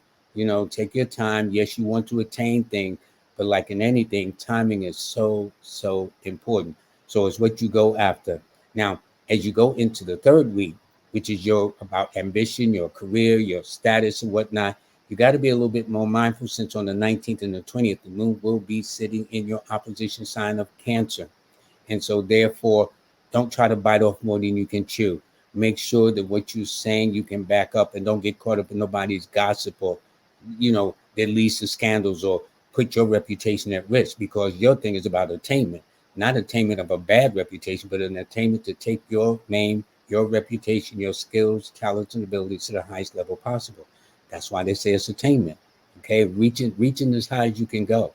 take your time. Yes, you want to attain things, but like in anything, timing is so, so important. So it's what you go after. Now, as you go into the third week, which is about ambition, your career, your status and whatnot, you got to be a little bit more mindful since on the 19th and the 20th, the moon will be sitting in your opposition sign of Cancer. And so therefore, don't try to bite off more than you can chew. Make sure that what you're saying, you can back up and don't get caught up in nobody's gossip or, that leads to scandals or put your reputation at risk, because your thing is about attainment, not attainment of a bad reputation, but an attainment to take your name, your reputation, your skills, talents, and abilities to the highest level possible. That's why they say it's attainment. Okay, reaching as high as you can go.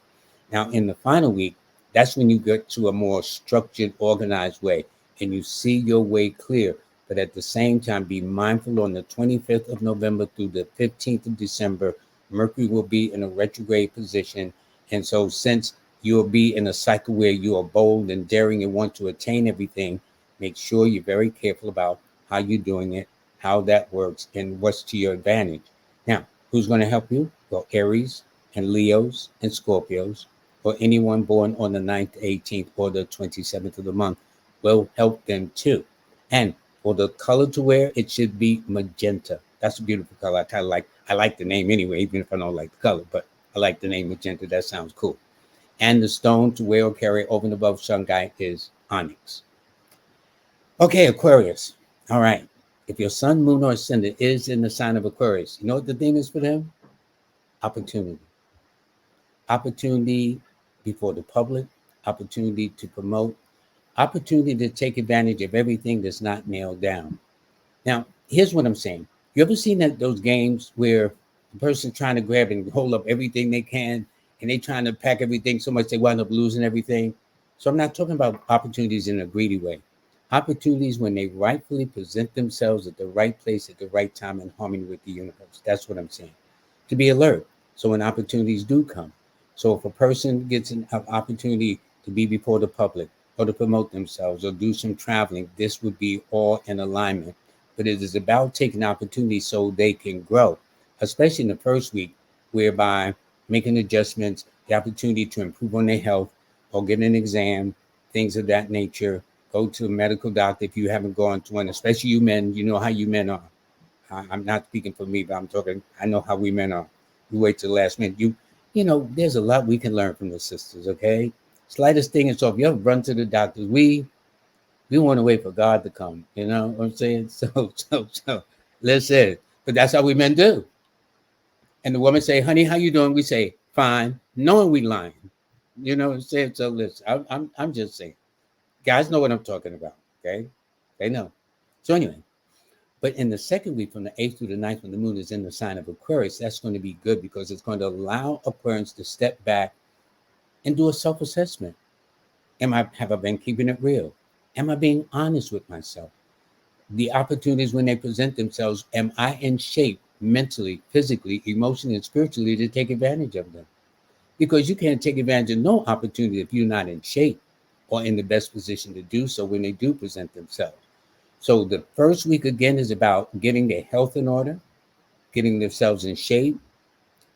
Now, in the final week, that's when you get to a more structured, organized way, and you see your way clear. But at the same time, be mindful on the 25th of November through the 15th of December, Mercury will be in a retrograde position. And so since You'll be in a cycle where you are bold and daring and want to attain everything. Make sure you're very careful about how you're doing it, how that works, and what's to your advantage. Now, who's going to help you? Well, Aries and Leos and Scorpios, or anyone born on the 9th, 18th, or the 27th of the month will help them too. And for the color to wear, it should be magenta. That's a beautiful color. I like the name anyway, even if I don't like the color, but I like the name magenta. That sounds cool. And the stone to wear or carry over and above Shanghai is onyx. Okay, Aquarius. All right. If your sun, moon, or ascendant is in the sign of Aquarius, you know what the theme is for them? Opportunity. Opportunity before the public, opportunity to promote, opportunity to take advantage of everything that's not nailed down. Now, here's what I'm saying. You ever seen those games where the person's trying to grab and hold up everything they can, and they trying to pack everything so much they wind up losing everything? So I'm not talking about opportunities in a greedy way. Opportunities when they rightfully present themselves at the right place at the right time in harmony with the universe. That's what I'm saying. To be alert. So when opportunities do come. So if a person gets an opportunity to be before the public or to promote themselves or do some traveling, this would be all in alignment. But it is about taking opportunities so they can grow, especially in the first week, whereby making adjustments, the opportunity to improve on their health or get an exam, things of that nature. Go to a medical doctor if you haven't gone to one, especially you men. You know how you men are. I'm not speaking for me, but I'm talking, I know how we men are. We wait till the last minute. You know, there's a lot we can learn from the sisters, okay? Slightest thing is so if you ever run to the doctors, we want to wait for God to come. You know what I'm saying? So listen, but that's how we men do. And the woman say, honey, how you doing? We say, fine, knowing we lying. You know what I'm saying? So listen, I'm just saying. Guys know what I'm talking about, okay? They know. So anyway, but in the second week from the 8th through the 9th, when the moon is in the sign of Aquarius, that's going to be good because it's going to allow Aquarians to step back and do a self-assessment. Have I been keeping it real? Am I being honest with myself? The opportunities when they present themselves, am I in shape mentally, physically, emotionally, and spiritually to take advantage of them? Because you can't take advantage of no opportunity if you're not in shape or in the best position to do so when they do present themselves. So the first week again is about getting their health in order, getting themselves in shape,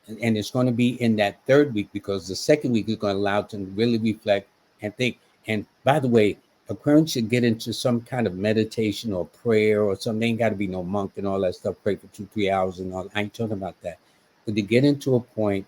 and it's going to be in that third week because the second week is going to allow them to really reflect and think. And by the way, Aquarians should get into some kind of meditation or prayer or something. They ain't got to be no monk and all that stuff. Pray for 2-3 hours and all. I ain't talking about that. But to get into a point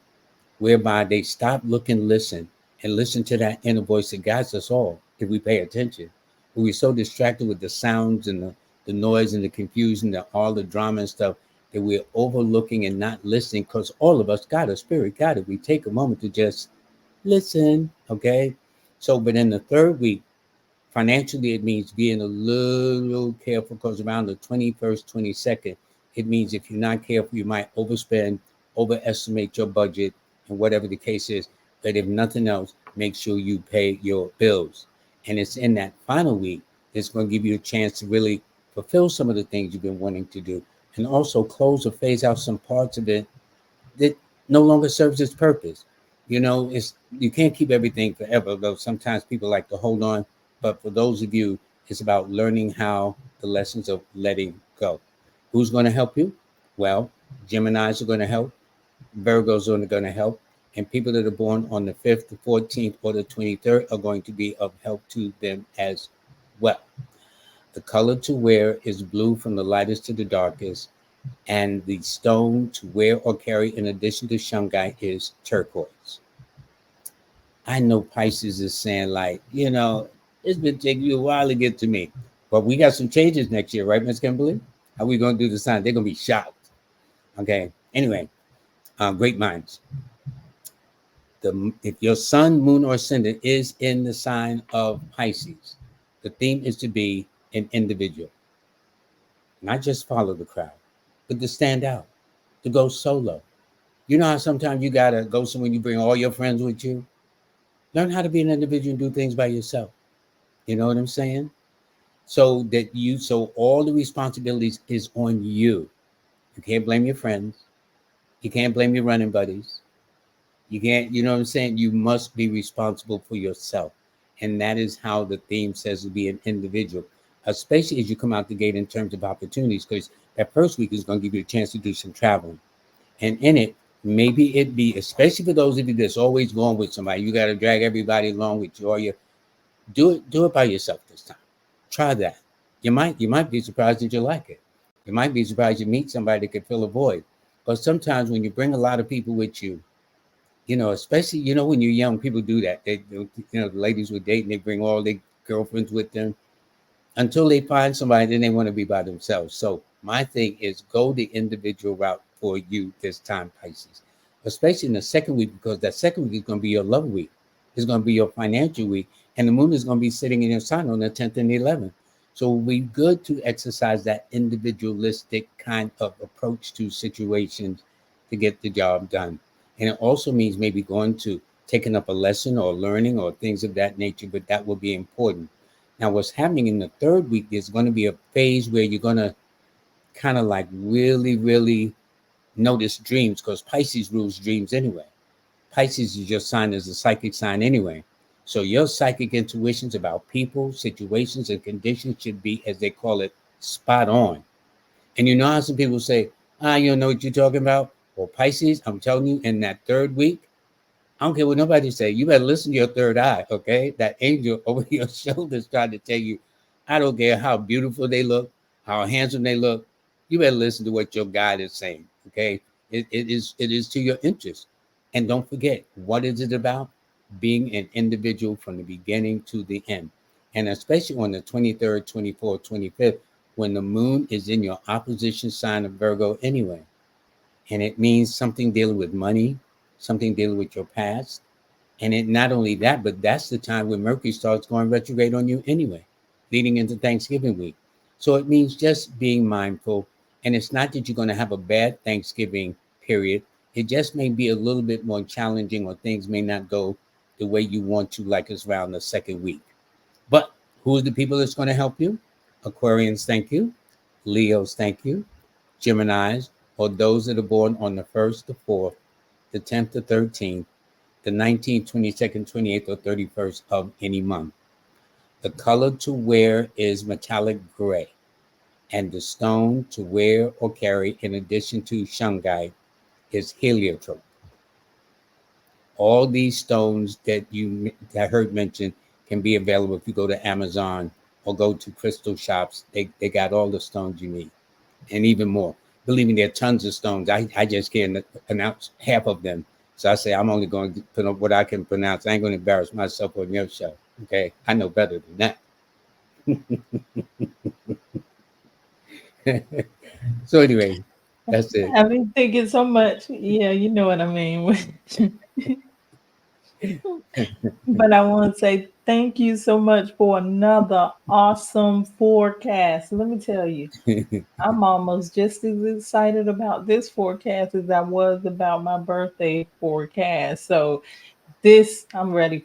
whereby they stop, look, and listen to that inner voice that guides us all if we pay attention. But we're so distracted with the sounds and the noise and the confusion, all the drama and stuff that we're overlooking and not listening because all of us got a spirit, got it. We take a moment to just listen, okay? So, but in the third week, financially, it means being a little careful because around the 21st, 22nd, it means if you're not careful, you might overspend, overestimate your budget, and whatever the case is. But if nothing else, make sure you pay your bills. And it's in that final week that's going to give you a chance to really fulfill some of the things you've been wanting to do and also close or phase out some parts of it that no longer serves its purpose. You know, it's you can't keep everything forever, though sometimes people like to hold on. But for those of you, it's about learning how the lessons of letting go. Who's going to help you? Well, Geminis are going to help, Virgos are going to help, and people that are born on the 5th, the 14th, or the 23rd are going to be of help to them as well. The color to wear is blue from the lightest to the darkest, and the stone to wear or carry in addition to shungite is turquoise. I know Pisces is saying like, it's been taking you a while to get to me, but we got some changes next year, right, Miss Kimbaley? How we gonna do the sign? They're gonna be shocked. Okay. Anyway, great minds. If your sun, moon, or ascendant is in the sign of Pisces, the theme is to be an individual, not just follow the crowd, but to stand out, to go solo. You know how sometimes you gotta go somewhere, you bring all your friends with you. Learn how to be an individual and do things by yourself. You know what I'm saying? So all the responsibilities is on you. You can't blame your friends. You can't blame your running buddies. You can't, you know what I'm saying? You must be responsible for yourself. And that is how the theme says to be an individual, especially as you come out the gate in terms of opportunities, because that first week is going to give you a chance to do some traveling. And in it, maybe it be, especially for those of you that's always going with somebody, you got to drag everybody along with you, or you do it by yourself this time. Try that. You might be surprised that you like it. You might be surprised you meet somebody that could fill a void. But sometimes when you bring a lot of people with you, especially, when you're young, people do that. The ladies would date and they bring all their girlfriends with them until they find somebody, then they want to be by themselves. So my thing is go the individual route for you this time, Pisces, especially in the second week, because that second week is going to be your love week. It's going to be your financial week. And the moon is going to be sitting in your sign on the 10th and the 11th. So we good to exercise that individualistic kind of approach to situations to get the job done. And it also means maybe going to taking up a lesson or learning or things of that nature, but that will be important. Now, what's happening in the third week, there's going to be a phase where you're going to kind of like really, really notice dreams, because Pisces rules dreams anyway. Pisces is your sign as a psychic sign anyway. So your psychic intuitions about people, situations, and conditions should be, as they call it, spot on. And you know how some people say, you don't know what you're talking about? Well, Pisces, I'm telling you, in that third week, I don't care what nobody say. You better listen to your third eye, okay? That angel over your shoulder is trying to tell you, I don't care how beautiful they look, how handsome they look. You better listen to what your guide is saying, okay? It is to your interest. And don't forget, what is it about? Being an individual from the beginning to the end. And especially on the 23rd, 24th, 25th, when the moon is in your opposition sign of Virgo anyway. And it means something dealing with money, something dealing with your past. And it not only that, but that's the time when Mercury starts going retrograde on you anyway, leading into Thanksgiving week. So it means just being mindful. And it's not that you're going to have a bad Thanksgiving period. It just may be a little bit more challenging, or things may not go the way you want to, like it's around the second week. But who are the people that's going to help you? Aquarians, thank you. Leos, thank you. Geminis, or those that are born on the 1st, the 4th, the 10th, the 13th, the 19th, 22nd, 28th, or 31st of any month. The color to wear is metallic gray, and the stone to wear or carry, in addition to shungite, is heliotrope. All these stones that I heard mentioned can be available if you go to Amazon or go to crystal shops. They got all the stones you need, and even more. Believe me, there are tons of stones. I just can't pronounce half of them. So I say I'm only going to put up what I can pronounce. I ain't going to embarrass myself on your show. Okay, I know better than that. So anyway, that's it. I've been thinking so much. Yeah, you know what I mean. But I want to say thank you so much for another awesome forecast. Let me tell you, I'm almost just as excited about this forecast as I was about my birthday forecast. So this, I'm ready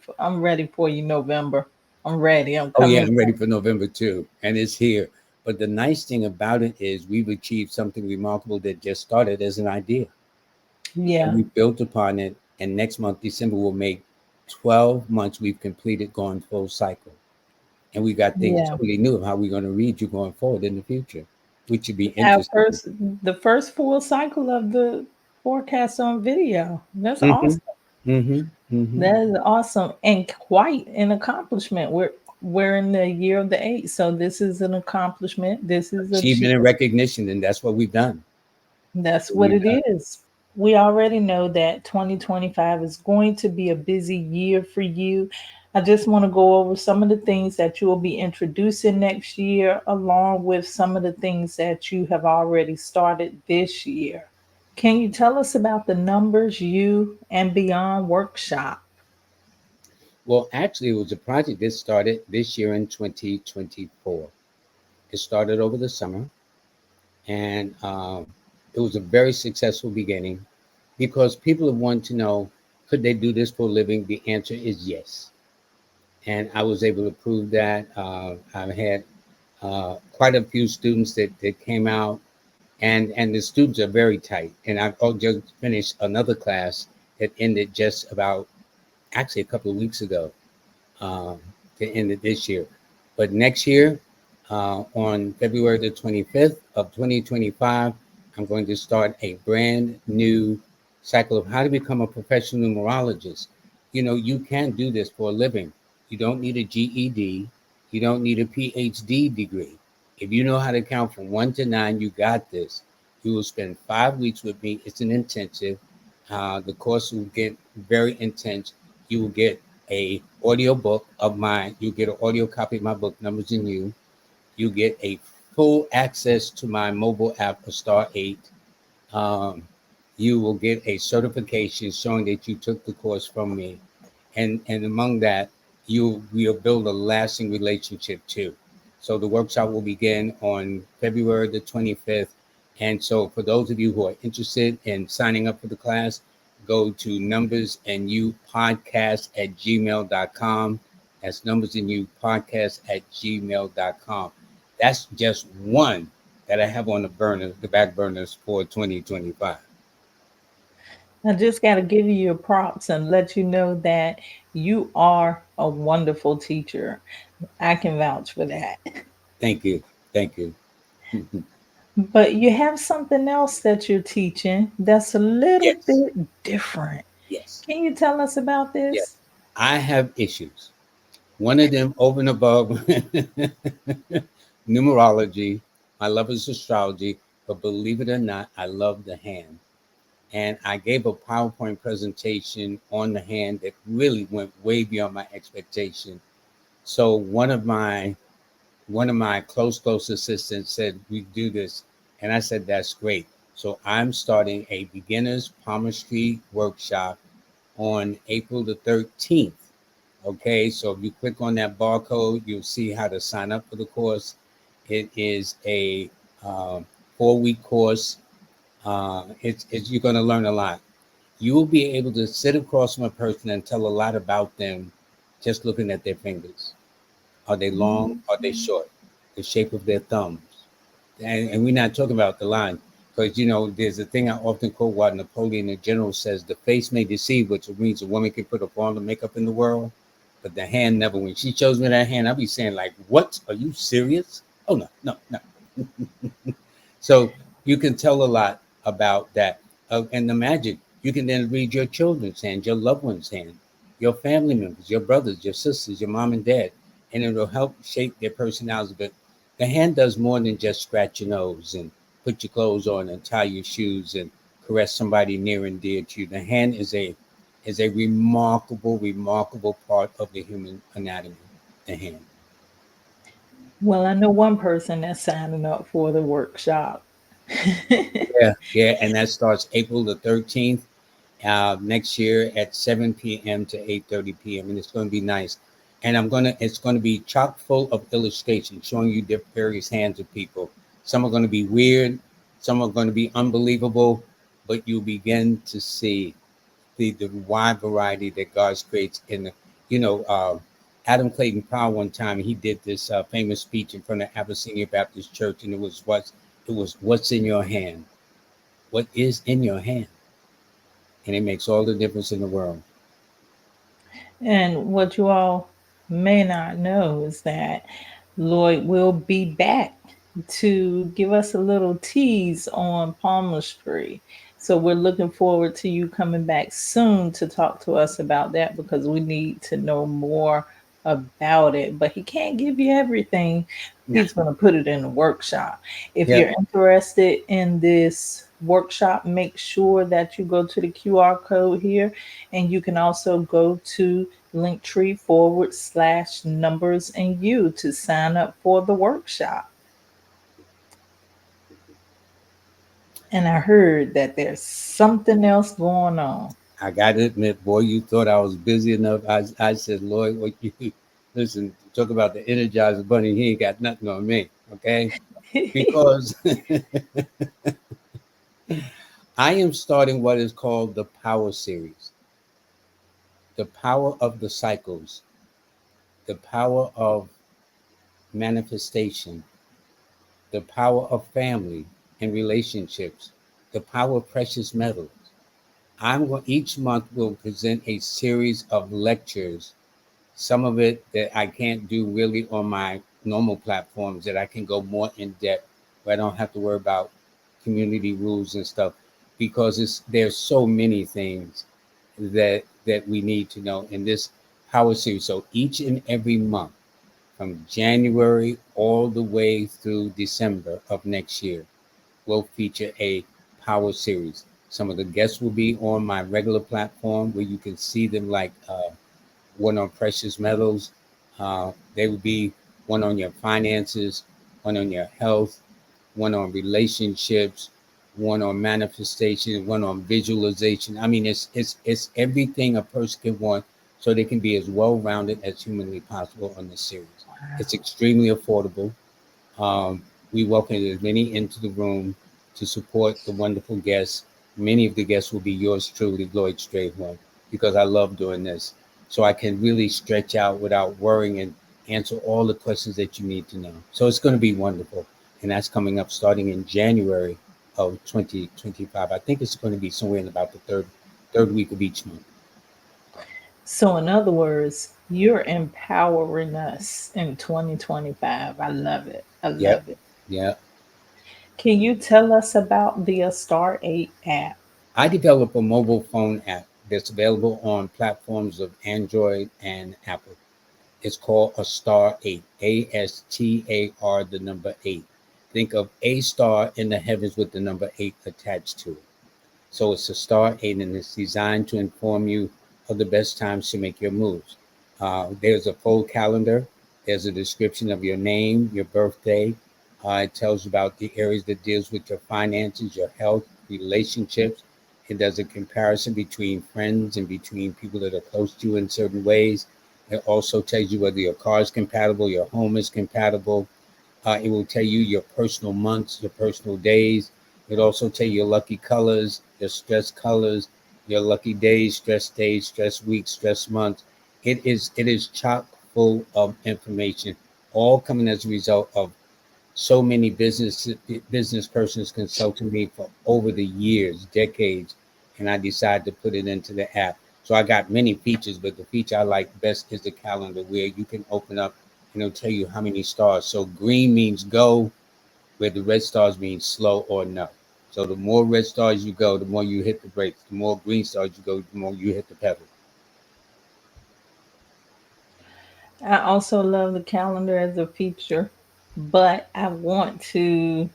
for you, November. I'm ready. I'm Oh yeah, coming. I'm ready for November too, and it's here. But the nice thing about it is we've achieved something remarkable that just started as an idea, and Yeah, we built upon it. And next month, December, will make 12 months we've completed going full cycle. And we got things yeah. totally new of how we're going to read you going forward in the future, which should be Our interesting. the first full cycle of the forecast on video. That's Mm-hmm. awesome. Mm-hmm. Mm-hmm. That is awesome and quite an accomplishment. We're in the year of the eight, so this is an accomplishment. This is Achievement and achievement. recognition, and that's what we've done. That's what We've it done. is. We already know that 2025 is going to be a busy year for you. I just want to go over some of the things that you will be introducing next year, along with some of the things that you have already started this year. Can you tell us about the Numbers You and Beyond workshop? Well, actually, it was a project that started this year in 2024. It started over the summer, and it was a very successful beginning because people have wanted to know, could they do this for a living? The answer is yes. And I was able to prove that. I've had quite a few students that came out, and the students are very tight. And I've just finished another class that ended just about actually a couple of weeks ago, um, to end it this year. But next year, on February the 25th of 2025, I'm going to start a brand new cycle of how to become a professional numerologist. You know, you can do this for a living. You don't need a GED. You don't need a PhD degree. If you know how to count from 1 to 9, you got this. You will spend 5 weeks with me. It's an intensive. The course will get very intense. You will get a audio book of mine. You get an audio copy of my book, Numbers and You. You get a full access to my mobile app, A Star 8. Um, you will get a certification showing that you took the course from me. And among that, you will build a lasting relationship too. So the workshop will begin on February the 25th. And so for those of you who are interested in signing up for the class, go to numbersandyou podcast@gmail.com. That's numbersandyou podcast@gmail.com. That's just one that I have on the back burners for 2025. I just got to give you your props and let you know that you are a wonderful teacher. I can vouch for that. Thank you. Thank you. But you have something else that you're teaching that's a little Yes. bit different. Yes. Can you tell us about Yes. this? I have issues. One of them over and above numerology. My love is astrology, but believe it or not, I love the hand. And I gave a PowerPoint presentation on the hand that really went way beyond my expectation. So one of my close assistants said we do this, and I said that's great. So I'm starting a beginners palmistry workshop on April the 13th. Okay, so if you click on that barcode, you'll see how to sign up for the course. It is a 4-week course. It's you're going to learn a lot. You will be able to sit across from a person and tell a lot about them just looking at their fingers. Are they long? Are they short? The shape of their thumbs. And we're not talking about the line. Because, there's a thing I often quote what Napoleon the general says, the face may deceive, which means a woman can put up all the makeup in the world, but the hand never. When she shows me that hand, I'll be saying, like, what? Are you serious? Oh, no, no, no. So you can tell a lot about that. And the magic, you can then read your children's hand, your loved one's hand, your family members, your brothers, your sisters, your mom and dad, and it'll help shape their personalities. But the hand does more than just scratch your nose and put your clothes on and tie your shoes and caress somebody near and dear to you. The hand is a remarkable part of the human anatomy. The hand. Well, I know one person that's signing up for the workshop. Yeah, yeah, and that starts April the 13th. Next year at 7 p.m. to 8:30 p.m. and it's going to be nice. And it's going to be chock full of illustrations showing you the various hands of people. Some are going to be weird, some are going to be unbelievable, but you begin to see the wide variety that God creates in the, you know, uh, Adam Clayton Powell one time he did this famous speech in front of Abyssinia Baptist Church, and it was what's in your hand, what is in your hand, and it makes all the difference in the world. And what you all may not know is that Lloyd will be back to give us a little tease on palmistry. So we're looking forward to you coming back soon to talk to us about that because we need to know more about it. But he can't give you everything. Yeah. He's going to put it in the workshop. If Yep. you're interested in this workshop, make sure that you go to the QR code here, and you can also go to linktree/numbers and you to sign up for the workshop. And I heard that there's something else going on. I got to admit, boy, you thought I was busy enough. I said, Lloyd, what you listen, talk about the Energizer Bunny. He ain't got nothing on me, okay? Because I am starting what is called the Power Series, the power of the cycles, the power of manifestation, the power of family and relationships, the power of precious metals. Each month will present a series of lectures. Some of it that I can't do really on my normal platforms, that I can go more in depth, where I don't have to worry about community rules and stuff, because there's so many things that we need to know in this power series. So each and every month, from January all the way through December of next year, will feature a power series. Some of the guests will be on my regular platform where you can see them, like one on precious metals. They would be one on your finances, one on your health, one on relationships, one on manifestation, one on visualization. I mean, it's everything a person can want, so they can be as well rounded as humanly possible on this series. It's extremely affordable. We welcome as many into the room to support the wonderful guests. Many of the guests will be yours truly, Lloyd Strayhorn, because I love doing this. So I can really stretch out without worrying and answer all the questions that you need to know. So it's going to be wonderful. And that's coming up starting in January of 2025. I think it's going to be somewhere in about the third week of each month. So, in other words, you're empowering us in 2025. I love it. I Yep. love it. Yeah. Can you tell us about the Star 8 app? I developed a mobile phone app that's available on platforms of Android and Apple. It's called a star eight, ASTAR, the number eight. Think of a star in the heavens with the number eight attached to it. So it's a star eight, and it's designed to inform you of the best times to make your moves. There's a full calendar. There's a description of your name, your birthday. It tells about the areas that deals with your finances, your health, relationships. It does a comparison between friends and between people that are close to you in certain ways. It also tells you whether your car is compatible, your home is compatible. It will tell you your personal months, your personal days. It also tell you your lucky colors, your stress colors, your lucky days, stress weeks, stress months. It is chock full of information, all coming as a result of so many business persons consulting me for over the years, decades, and I decided to put it into the app. So I got many features, but the feature I like best is the calendar, where you can open up and it'll tell you how many stars. So green means go, where the red stars mean slow or no. So the more red stars you go, the more you hit the brakes. The more green stars you go, the more you hit the pedal. I also love the calendar as a feature, but I want to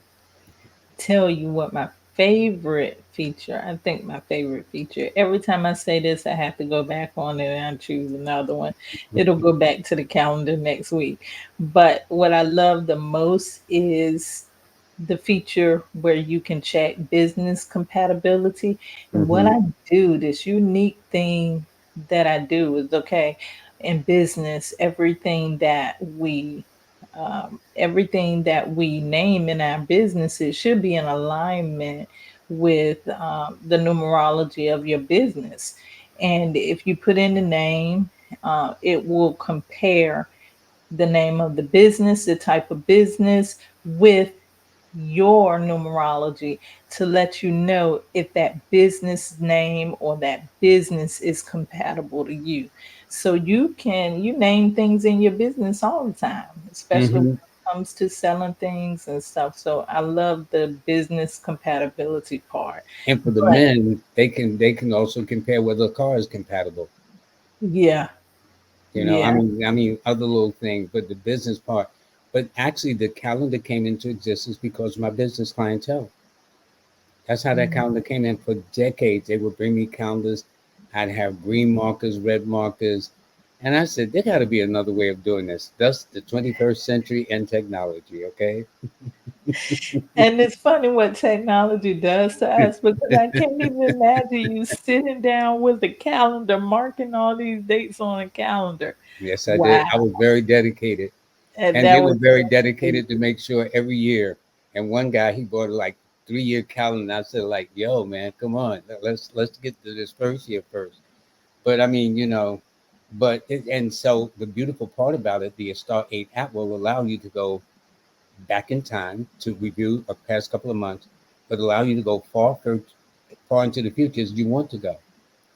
tell you what my favorite feature, I think my favorite feature, every time I say this, I have to go back on it and I choose another one. It'll go back to the calendar next week. But what I love the most is the feature where you can check business compatibility. And what Mm-hmm. I do, this unique thing that I do is okay, in business, everything that we name in our businesses should be in alignment with the numerology of your business. And if you put in the name, it will compare the name of the business, the type of business, with your numerology to let you know if that business name or that business is compatible to you. So you name things in your business all the time, especially when Mm-hmm. it comes to selling things and stuff. So I love the business compatibility part. And for the But men, they can also compare whether the car is compatible. yeah, I yeah. mean, other little things, but the business part. But actually, the calendar came into existence because of my business clientele. That's how that calendar came in. For decades, they would bring me calendars. I'd have green markers, red markers, and I said, there got to be another way of doing this. Thus, the 21st century and technology. Okay. And it's funny what technology does to us because I can't even imagine you sitting down with a calendar, marking all these dates on a calendar. Yes, I did. Wow. I was very dedicated, And and that they were was very dedicated to make sure every year. And one guy, he bought a like 3 year calendar. I said, like, yo, man, come on, let's get to this first year first. But I mean, and so the beautiful part about it, the Star 8 app will allow you to go back in time to review a past couple of months, but allow you to go far into the future as you want to go.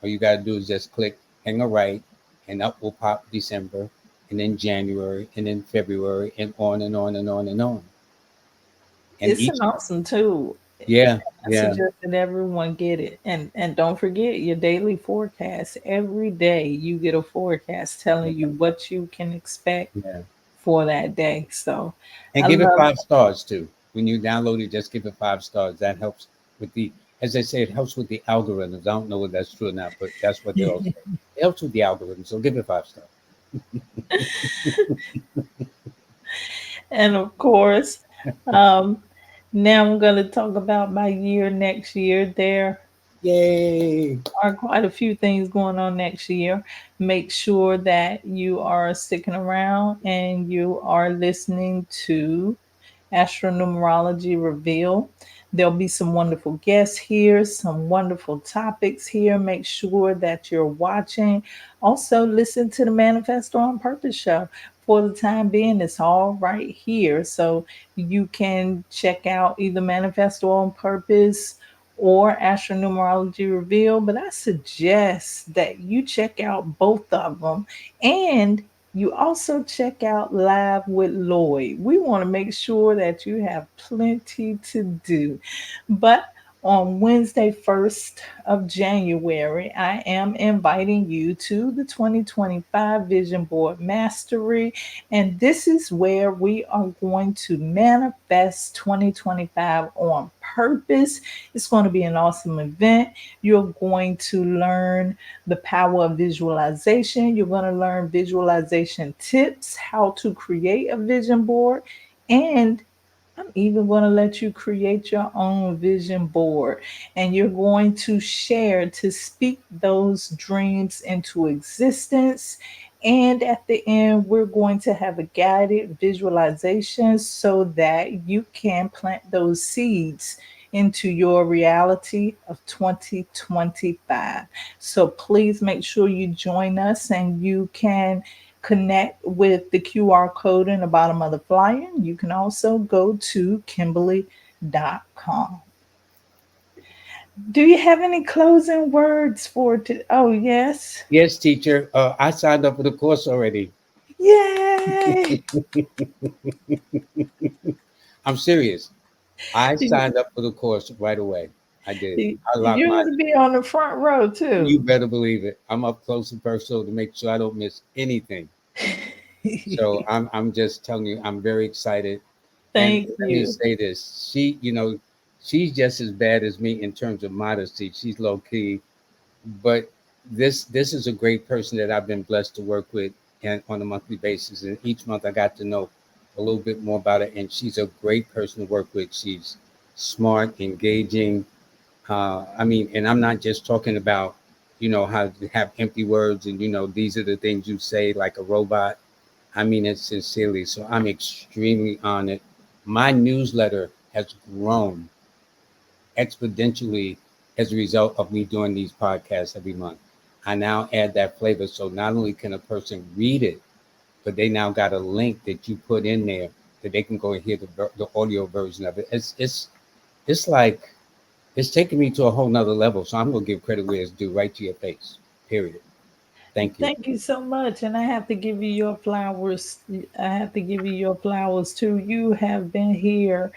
All you got to do is just click hang a right, and up will pop December, and then January, and then February, and on and on and on and on. And It's each, an awesome tool. yeah, I yeah, suggest that everyone get it. And don't forget your daily forecast. Every day you get a forecast telling you what you can expect yeah. for that day. So And I give it love 5 stars too. When you download it, just give it 5 stars. That helps with the, as I say, it helps with the algorithms. I don't know whether that's true or not, but that's what they all say. It helps with the algorithms. So give it 5 stars. and of course, um, now I'm gonna talk about my year next year. There Yay! are quite a few things going on next year. Make sure that you are sticking around and you are listening to Astro Numerology Reveal. There'll be some wonderful guests here, some wonderful topics here. Make sure that you're watching. Also, listen to the Manifesto on Purpose show. For the time being, it's all right here. So you can check out either Manifesto on Purpose or Astro Numerology Reveal. But I suggest that you check out both of them, and you also check out Live with Lloyd. We want to make sure that you have plenty to do. But on Wednesday, 1st of January, I am inviting you to the 2025 Vision Board Mastery. And this is where we are going to manifest 2025 on purpose. It's going to be an awesome event. You're going to learn the power of visualization. You're going to learn visualization tips, how to create a vision board, and I'm even going to let you create your own vision board. And you're going to share to speak those dreams into existence. And at the end, we're going to have a guided visualization so that you can plant those seeds into your reality of 2025. So please make sure you join us, and you can connect with the QR code in the bottom of the flyer. You can also go to Kimbaley.com. Do you have any closing words for today? Oh, yes. Yes, teacher. I signed up for the course already. Yay. I'm serious. I signed up for the course right away. I did. I locked You're my. going to be on the front row You too. better believe it. I'm up close and personal to make sure I don't miss anything. So I'm just telling you, I'm very excited. And Thank let me you. say this: she's just as bad as me in terms of modesty. She's low key, but this is a great person that I've been blessed to work with and on a monthly basis. And each month I got to know a little bit more about her. And she's a great person to work with. She's smart, engaging. I mean, and I'm not just talking about how to have empty words and these are the things you say like a robot. I mean it sincerely. So I'm extremely honored. My newsletter has grown exponentially as a result of me doing these podcasts every month. I now add that flavor. So not only can a person read it, but they now got a link that you put in there that they can go and hear the audio version of it. It's like it's taking me to a whole nother level. So I'm gonna give credit where it's due, right to your face. Period. Thank you. Thank you so much. And I have to give you your flowers. I have to give you your flowers too. You have been here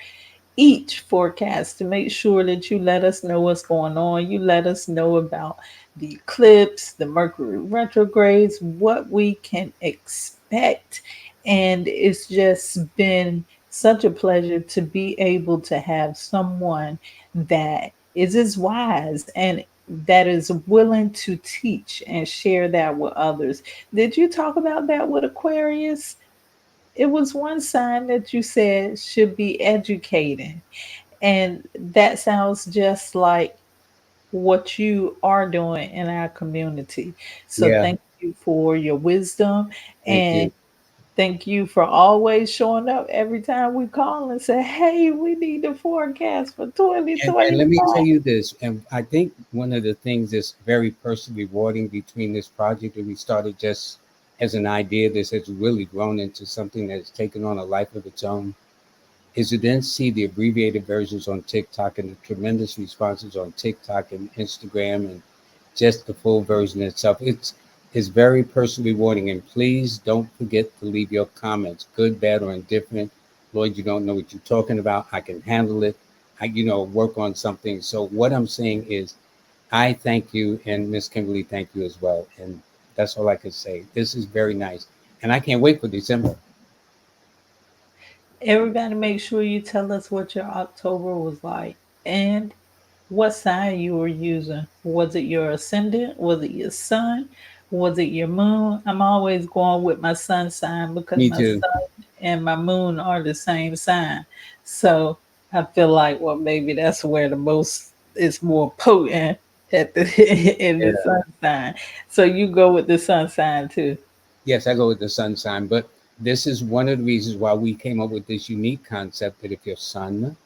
each forecast to make sure that you let us know what's going on. You let us know about the eclipse, the Mercury retrogrades, what we can expect. And it's just been such a pleasure to be able to have someone that is as wise and that is willing to teach and share that with others. Did you talk about that with Aquarius? It was one sign that you said should be educating. And that sounds just like what you are doing in our community. So Yeah. thank you for your wisdom, Thank and you. thank you for always showing up every time we call and say, hey, we need the forecast for And let me 2025. tell you this, and I think one of the things that's very personally rewarding between this project that we started just as an idea, this has really grown into something that's taken on a life of its own. is to then see the abbreviated versions on TikTok and the tremendous responses on TikTok and Instagram and just the full version itself. It's very personally rewarding. And please don't forget to leave your comments, good, bad, or indifferent. Lloyd, you don't know what you're talking about. I can handle it. Work on something. So what I'm saying is I thank you, and Miss Kimberly, thank you as well. And that's all I can say. This is very nice. And I can't wait for December. Everybody, make sure you tell us what your October was like and what sign you were using. Was it your ascendant? Was it your sun? Was it your moon? I'm always going with my sun sign because Me my too. sun and my moon are the same sign. So I feel like, well, maybe that's where the most is more potent at the in the Yeah. sun sign. So you go with the sun sign too. Yes, I go with the sun sign, but this is one of the reasons why we came up with this unique concept that if your sun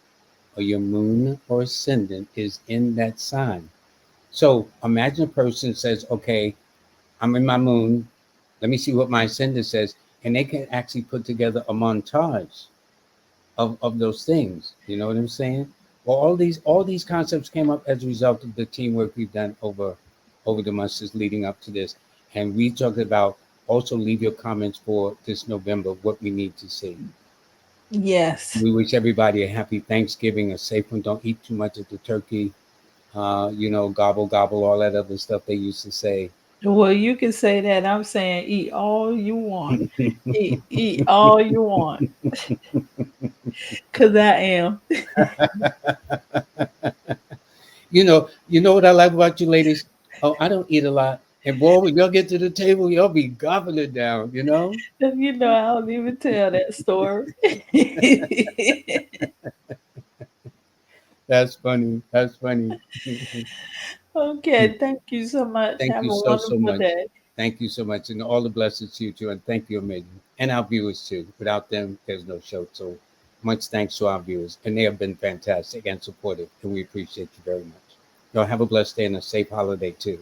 or your moon or ascendant is in that sign. So imagine a person says, okay, I'm in my moon. Let me see what my ascendant says. And they can actually put together a montage of those things. You know what I'm saying? Well, all these concepts came up as a result of the teamwork we've done over the months just leading up to this. And we talked about also leave your comments for this November, what we need to see. Yes. We wish everybody a happy Thanksgiving, a safe one. Don't eat too much of the turkey. Gobble, gobble, all that other stuff they used to say. Well, you can say that. I'm saying eat all you want. Eat all you want. Cause I am. You know what I like about you ladies? Oh, I don't eat a lot. And boy, when y'all get to the table, y'all be gobbling it down. You know, I don't even tell that story. That's funny. That's funny. Okay, thank you so much. Thank Have you a so wonderful much. day. Thank you so much. And all the blessings to you too. And thank you, Amazing. And our viewers too. Without them, there's no show. So much thanks to our viewers. And they have been fantastic and supportive. And we appreciate you very much. Y'all have a blessed day and a safe holiday too.